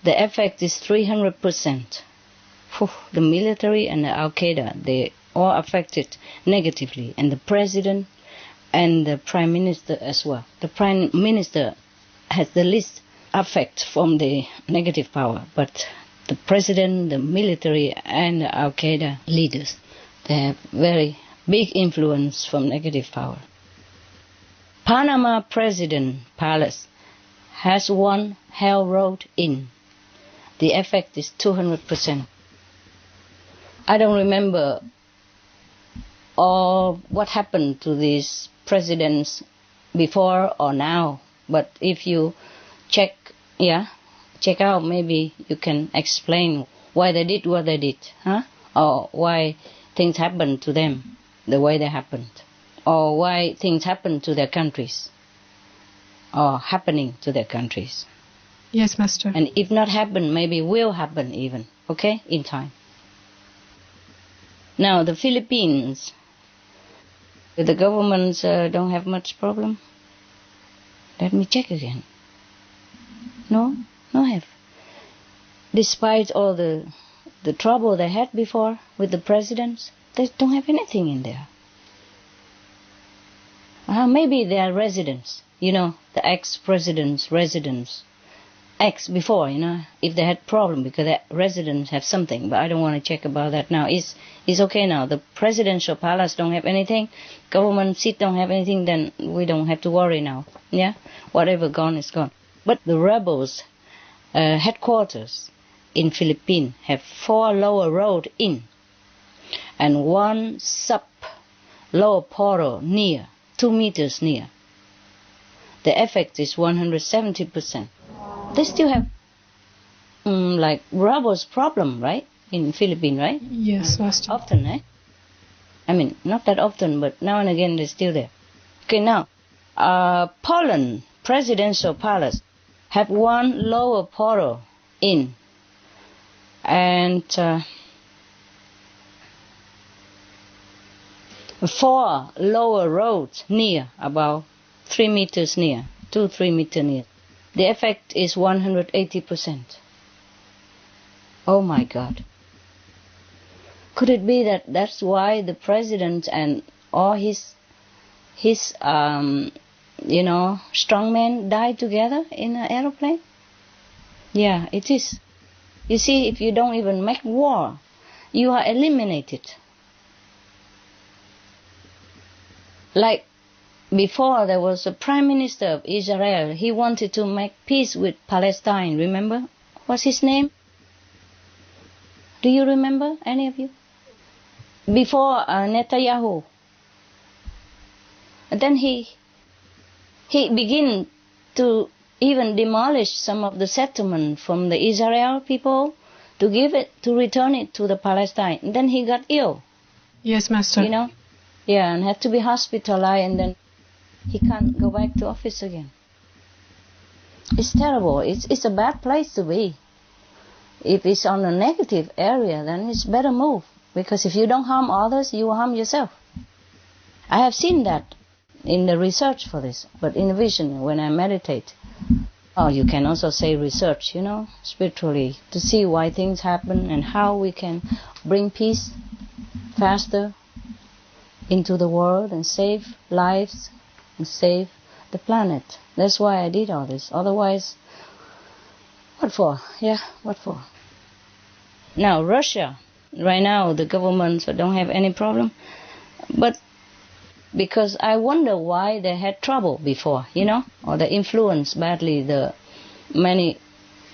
The effect is 300%. The military and the Al-Qaeda, they all affected negatively, and the president and the prime minister as well. The prime minister has the least effect from the negative power, but the president, the military, and the Al-Qaeda leaders, they have very big influence from negative power. Panama President Palace has one hell road in. The effect is 200%. I don't remember all what happened to these presidents before or now, but if you check out, maybe you can explain why they did what they did, or why things happened to them the way they happened, or why things happened to their countries, or happening to their countries. Yes, Master. And if not happen, maybe will happen even, okay, in time. Now, the Philippines, the governments don't have much problem. Let me check again. No have. Despite all the trouble they had before with the presidents, they don't have anything in there. Maybe they are residents, the ex-presidents' residents. Before, if they had problem because the residents have something, but I don't want to check about that now. It's okay now. The presidential palace don't have anything, government seat don't have anything, then we don't have to worry now. Yeah, whatever gone is gone. But the rebels' headquarters in Philippines have 4 lower road in, and 1 sub lower portal near, 2 meters near. The effect is 170%. They still have like rebels problem, right? In Philippines, right? Yes, Master. Often, eh? I mean, not that often, but now and again they're still there. Okay, now, Poland presidential palace have 1 lower portal in, and 4 lower roads near, about 3 meters near, 2-3 meters near. The effect is 180%. Oh my God. Could it be that that's why the president and all his strongmen died together in an aeroplane? Yeah, it is. You see, if you don't even make war, you are eliminated. Like, before there was a prime minister of Israel, he wanted to make peace with Palestine, remember? What's his name? Do you remember, any of you? Before Netanyahu. And then he began to even demolish some of the settlement from the Israel people to return it to the Palestine. And then he got ill. Yes, Master. Yeah, and had to be hospitalized, and then he can't go back to office again. It's terrible. It's a bad place to be. If it's on a negative area, then it's better move. Because if you don't harm others, you will harm yourself. I have seen that in the research for this, but in the vision, when I meditate, Or you can also say research, spiritually, to see why things happen and how we can bring peace faster into the world and save lives and save the planet. That's why I did all this. Otherwise, what for? Yeah, what for? Now, Russia, right now, the governments don't have any problem. But because I wonder why they had trouble before, or they influenced badly the many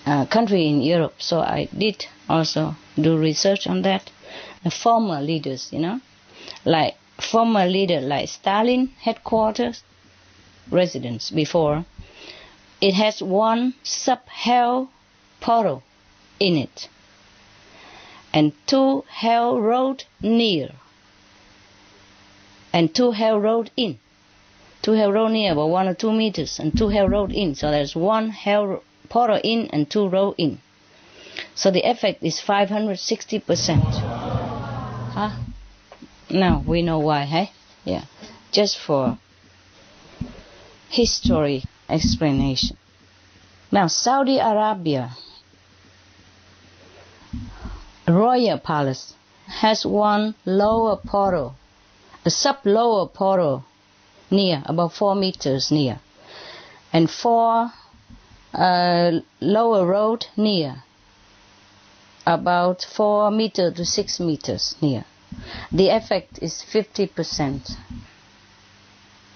countries in Europe. So I did also do research on that. The former leaders, like former leader like Stalin headquarters, residence before, it has one sub-hell portal in it and 2 hell road near and 2 hell road in. 2 hell road near about 1 or 2 meters and 2 hell road in. So there's 1 hell portal in and 2 road in. So the effect is 560%. Huh? Now we know why, hey? Yeah. Just for history explanation. Now Saudi Arabia Royal Palace has 1 lower portal, a sub-lower portal near, about 4 meters near, and 4 lower road near, about 4 meters to 6 meters near. The effect is 50%.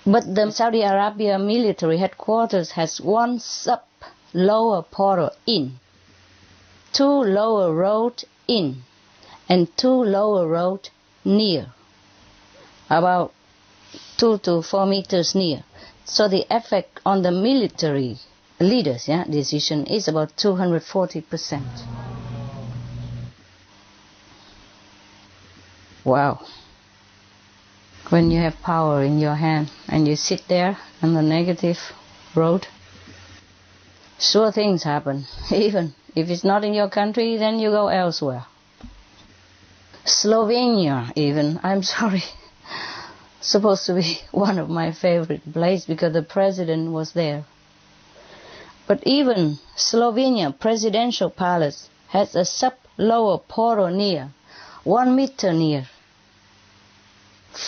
But the Saudi Arabia military headquarters has 1 sub-lower portal in, 2 lower road in, and 2 lower road near, about 2 to 4 meters near. So the effect on the military leaders' decision is about 240%. Wow. When you have power in your hand and you sit there on the negative road, sure things happen. Even if it's not in your country, then you go elsewhere. Slovenia even, I'm sorry, supposed to be one of my favorite places because the president was there. But even Slovenia Presidential Palace has a sub-lower portal near, 1 meter near,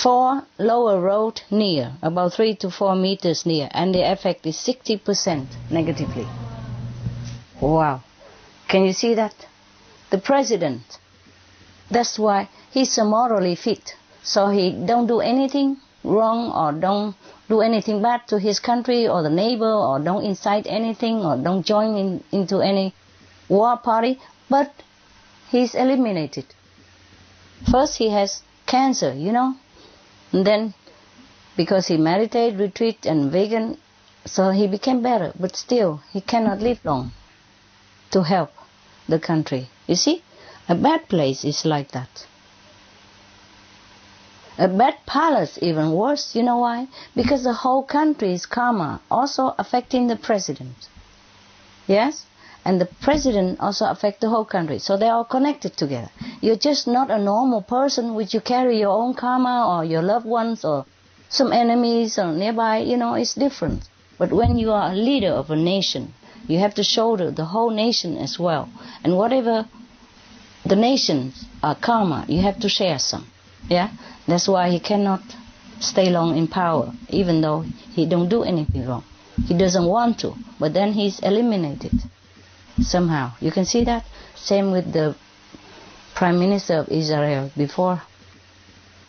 4 lower road near, about 3 to 4 meters near, and the effect is 60% negatively. Wow. Can you see that? The president, that's why he's so morally fit. So he don't do anything wrong or don't do anything bad to his country or the neighbor or don't incite anything or don't join into any war party, but he's eliminated. First he has cancer, and then because he meditate, retreat and vegan, so he became better, but still he cannot live long to help the country. You see, a bad place is like that. A bad palace even worse. You know why? Because the whole country's karma also affecting the president. Yes? And the president also affect the whole country. So they are connected together. You're just not a normal person which you carry your own karma or your loved ones or some enemies or nearby, it's different. But when you are a leader of a nation, you have to shoulder the whole nation as well. And whatever the nation's karma, you have to share some. Yeah? That's why he cannot stay long in power, even though he don't do anything wrong. He doesn't want to, but then he's eliminated somehow. You can see that? Same with the Prime Minister of Israel before.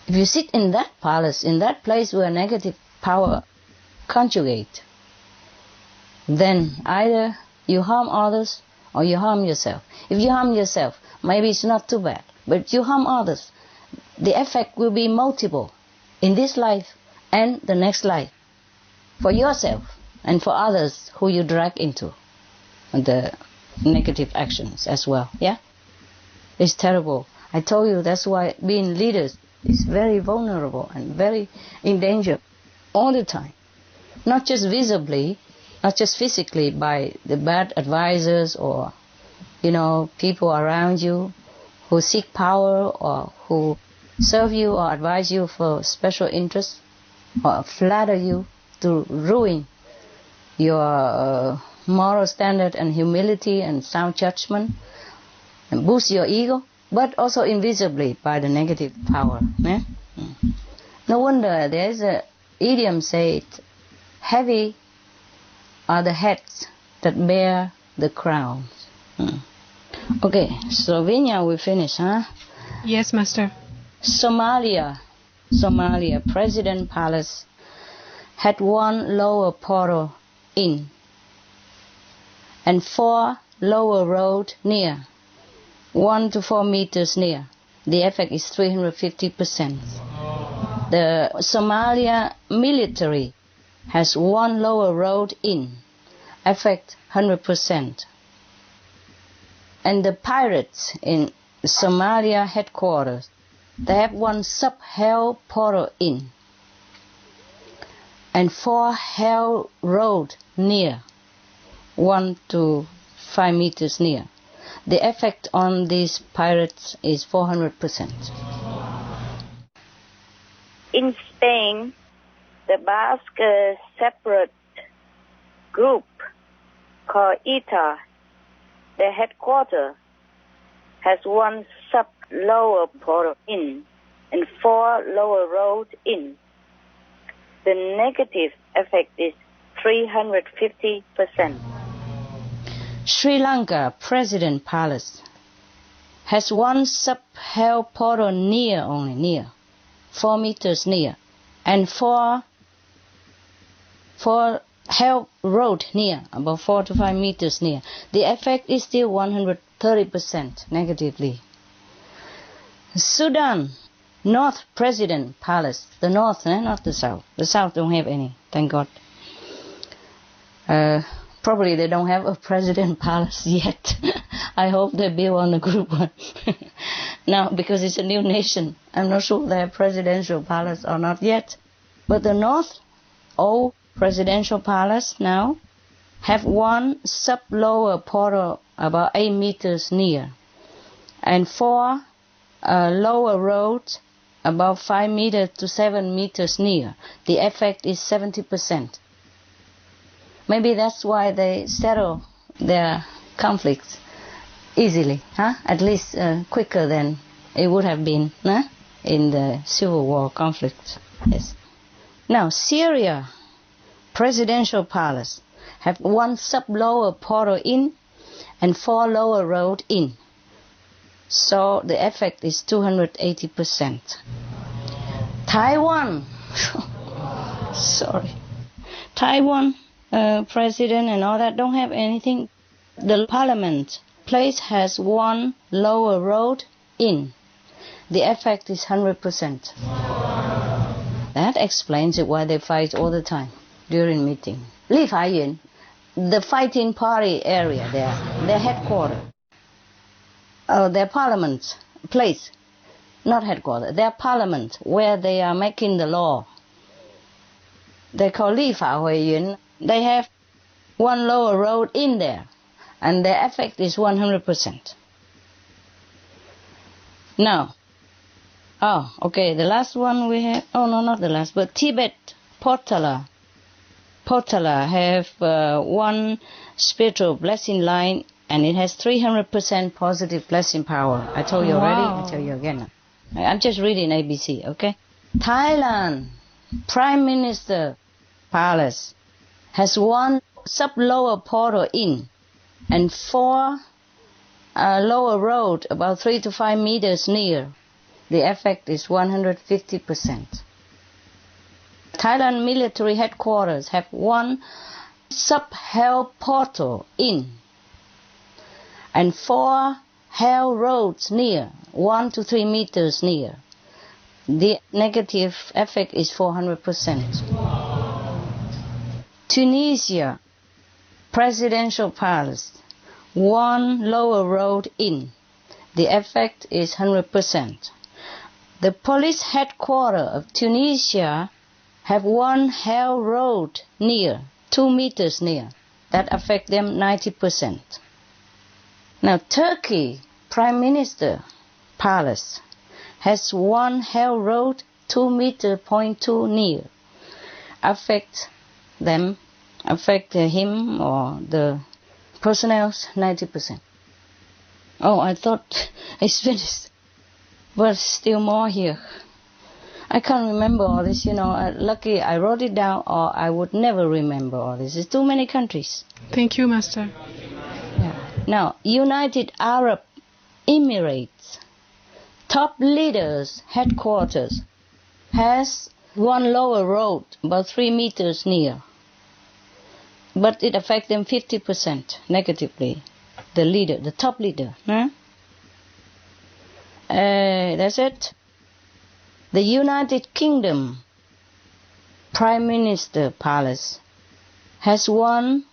If you sit in that palace, in that place where negative power conjugate, then either you harm others or you harm yourself. If you harm yourself, maybe it's not too bad, but if you harm others, the effect will be multiple in this life and the next life for yourself and for others who you drag into the negative actions as well. Yeah? It's terrible. I told you that's why being leaders is very vulnerable and very in danger all the time. Not just visibly, not just physically by the bad advisors or, people around you who seek power or who serve you or advise you for special interests or flatter you to ruin your moral standard and humility and sound judgment, and boost your ego, but also invisibly by the negative power. Yeah? No wonder there is an idiom said, heavy are the heads that bear the crowns. Okay, Slovenia we finish, huh? Yes, Master. Somalia, President Palace had 1 lower portal in and 4 lower road near, 1 to 4 meters near. The effect is 350%. The Somalia military has 1 lower road in, effect 100%. And the pirates in Somalia headquarters, they have 1 sub-hell portal in and 4 hell road near, 1 to 5 meters near. The effect on these pirates is 400%. In Spain, the Basque separate group called ETA, the headquarters, has 1 sub-lower portal in and 4 lower road in. The negative effect is 350%. Sri Lanka President Palace has 1 sub-hell portal near, 4 meters near, and 4 hell road near, about 4 to 5 meters near. The effect is still 130% negatively. Sudan North President Palace, the north, not the south. The south don't have any, thank God. Probably they don't have a president palace yet. I hope they build on the group one. Now, because it's a new nation, I'm not sure they have presidential palace or not yet. But the north, old presidential palace now, have 1 sub-lower portal about 8 meters near, and 4 lower roads about 5 meters to 7 meters near. The effect is 70%. Maybe that's why they settle their conflicts easily, at least quicker than it would have been in the Civil War conflict. Yes. Now, Syria Presidential Palace have 1 sub-lower portal in and 4 lower road in. So the effect is 280%. Taiwan, Taiwan president and all that don't have anything. The parliament place has 1 lower road in. The effect is 100%. That explains it why they fight all the time during meeting. Li Faiyuan, the fighting party area there, their headquarters, their parliament place, not headquarters, their parliament where they are making the law. They call Li Faiyuan. They have 1 lower road in there, and their effect is 100%. Now, the last one we have, not the last, but Tibet, Potala have 1 spiritual blessing line, and it has 300% positive blessing power. I told you already, I tell you again. I'm just reading ABC, okay? Thailand, Prime Minister Palace, has 1 sub-lower portal in and 4 lower road about 3 to 5 meters near. The effect is 150%. Thailand military headquarters have 1 sub-hell portal in and 4 hell roads near, 1 to 3 meters near. The negative effect is 400%. Tunisia Presidential Palace, 1 lower road in. The effect is 100%. The police headquarters of Tunisia have 1 hell road near, 2 meters near. That affect them 90%. Now Turkey Prime Minister Palace has 1 hell road 2 meter point 2 near. Affect them affect him or the personnel 90%. Oh, I thought it's finished. But still more here. I can't remember all this, lucky I wrote it down or I would never remember all this. It's too many countries. Thank you, Master. Yeah. Now, United Arab Emirates, top leaders' headquarters, has one lower road about 3 meters near. But it affects them 50% negatively. The leader, the top leader. That's it. The United Kingdom Prime Minister Palace has one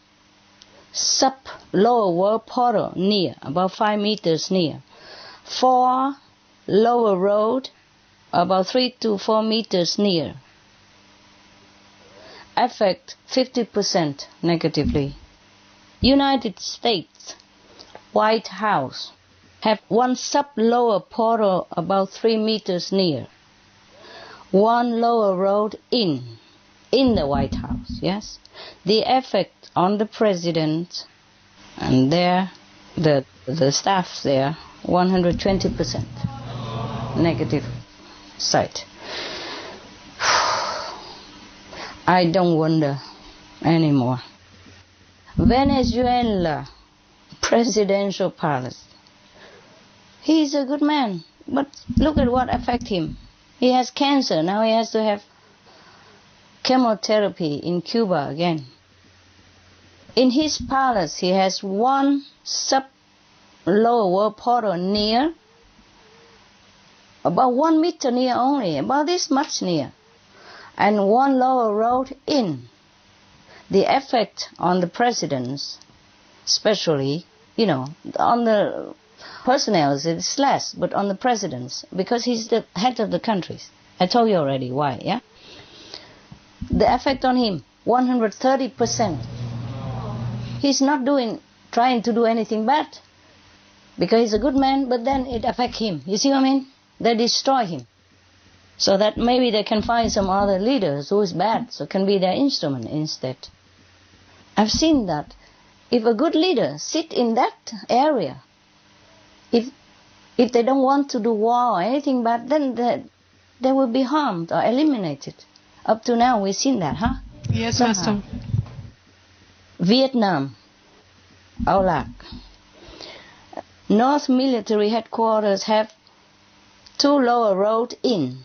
sub-lower world portal near, about 5 meters near. 4 lower road, about 3 to 4 meters near. Affect 50% negatively. United States White House have one sub-lower portal about 3 meters near. 1 lower road in the White House, yes? The effect on the president and the staff there, 120% negative side. I don't wonder anymore. Venezuela Presidential Palace. He's a good man, but look at what affect him. He has cancer, now he has to have chemotherapy in Cuba again. In his palace, he has one sub-lower world portal near, about 1 meter near only, about this much near, and 1 lower road in. The effect on the presidents, especially, on the personnel it's less, but on the presidents, because he's the head of the countries. I told you already why, yeah? The effect on him, 130%. He's not trying to do anything bad, because he's a good man, but then it affects him. You see what I mean? They destroy him. So that maybe they can find some other leaders who is bad, so can be their instrument instead. I've seen that. If a good leader sit in that area, if they don't want to do war or anything bad, then they will be harmed or eliminated. Up to now, we've seen that, huh? Yes, Master. Vietnam, Aulac. North Military Headquarters have 2 lower road in,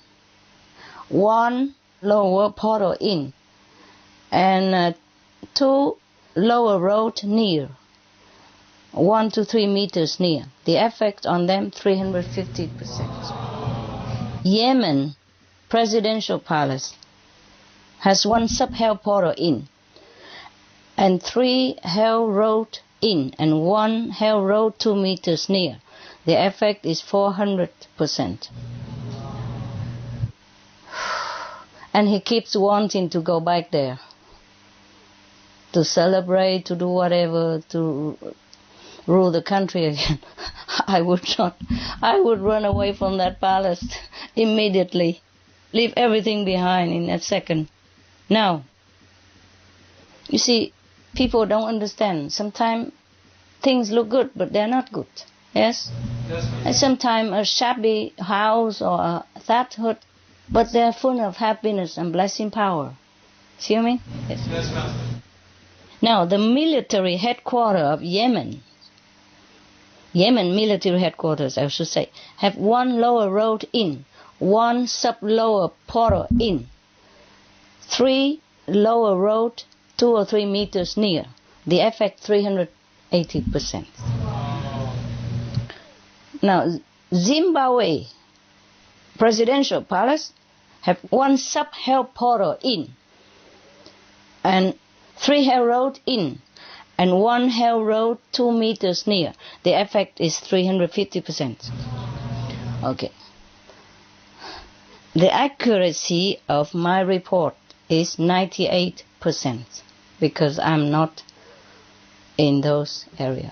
1 lower portal in, and 2 lower road near, 1 to 3 meters near. The effect on them, 350%. Yemen Presidential Palace has 1 sub-hell portal in, and 3 hell road in, and 1 hell road 2 meters near. The effect is 400%. And he keeps wanting to go back there, to celebrate, to do whatever, to rule the country again. I would not. I would run away from that palace immediately. Leave everything behind in a second. Now, you see, people don't understand. Sometimes things look good, but they're not good. Yes? And sometimes a shabby house or a thatched hut, but they're full of happiness and blessing power. See what I mean? Yes. Yes, ma'am. Now, the military headquarters of Yemen military headquarters, I should say, have 1 lower road in, 1 sub-lower portal in, 3 lower road 2 or 3 meters near. The effect 380%. Now, Zimbabwe Presidential Palace have 1 sub-hell portal in, and 3 hell road in, and 1 hell road 2 meters near. The effect is 350%. Okay. The accuracy of my report is 98%, because I'm not in those areas.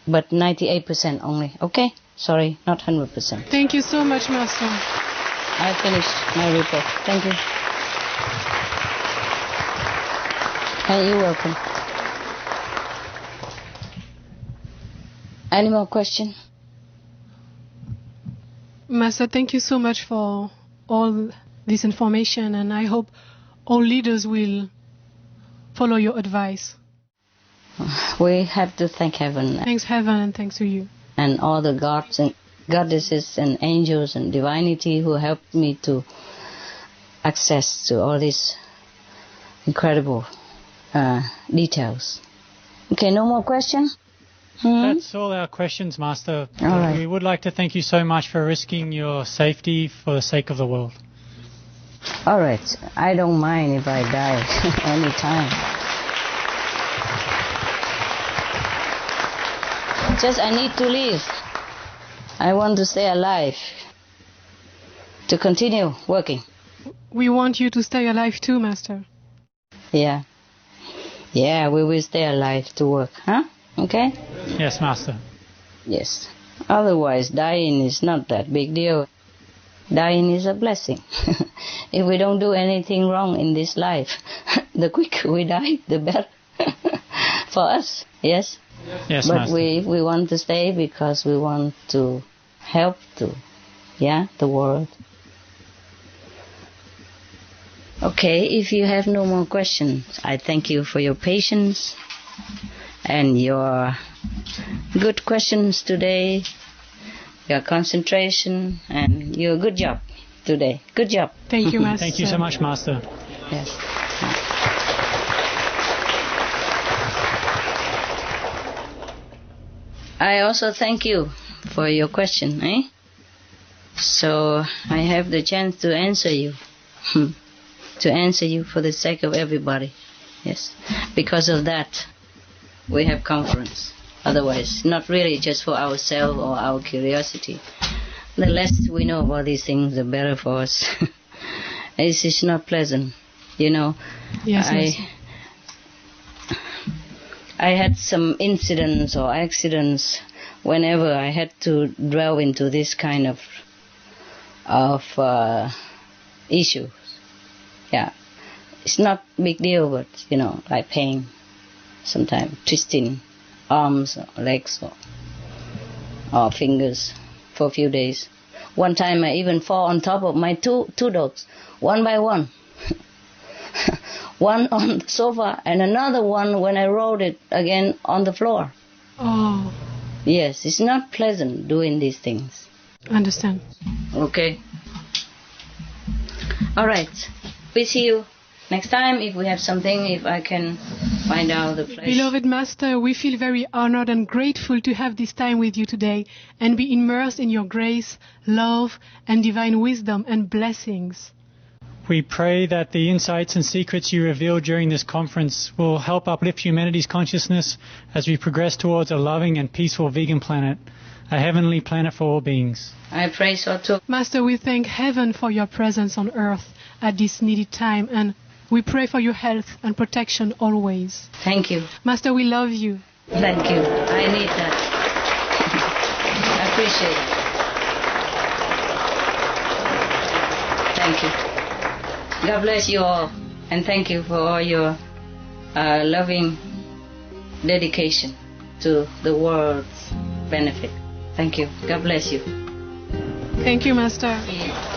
But 98% only. Okay? Sorry, not 100%. Thank you so much, Master. I finished my report. Thank you. And you're welcome. Any more questions? Master, thank you so much for all this information, and I hope all leaders will follow your advice. We have to thank heaven. Thanks heaven and thanks to you. And all the gods and goddesses and angels and divinity who helped me to access to all these incredible details. Okay, no more questions? That's all our questions, Master. All right. We would like to thank you so much for risking your safety for the sake of the world. All right. I don't mind if I die anytime. Just I need to live. I want to stay alive, to continue working. We want you to stay alive too, Master. Yeah. Yeah, we will stay alive to work, huh? Okay? Yes, Master. Yes. Otherwise, dying is not that big deal. Dying is a blessing. If we don't do anything wrong in this life, the quicker we die, the better for us. Yes? Yes, but Master. we want to stay because we want to help the world. Okay, if you have no more questions, I thank you for your patience and your good questions today, your concentration, and your good job today. Good job. Thank you, Master. Thank you so much, Master. Yes. I also thank you for your question, So I have the chance to answer you. To answer you for the sake of everybody. Yes. Because of that, we have conference. Otherwise, not really just for ourselves or our curiosity. The less we know about these things, the better for us. It's not pleasant, Yes, I had some incidents or accidents whenever I had to delve into this kind of issues. Yeah, it's not big deal, but like pain, sometimes twisting arms, or legs, or fingers for a few days. One time I even fall on top of my two dogs, one by one. One on the sofa and another one when I rolled it again on the floor. Oh. Yes, it's not pleasant doing these things. Understand. Okay. All right. We see you next time if we have something, if I can find out the place. Beloved Master, we feel very honored and grateful to have this time with you today and be immersed in your grace, love, and divine wisdom and blessings. We pray that the insights and secrets you reveal during this conference will help uplift humanity's consciousness as we progress towards a loving and peaceful vegan planet, a heavenly planet for all beings. I pray so too. Master, we thank heaven for your presence on earth at this needed time, and we pray for your health and protection always. Thank you. Master, we love you. Thank you. I need that. I appreciate it. Thank you. God bless you all, and thank you for all your loving dedication to the world's benefit. Thank you. God bless you. Thank you, Master. Yeah.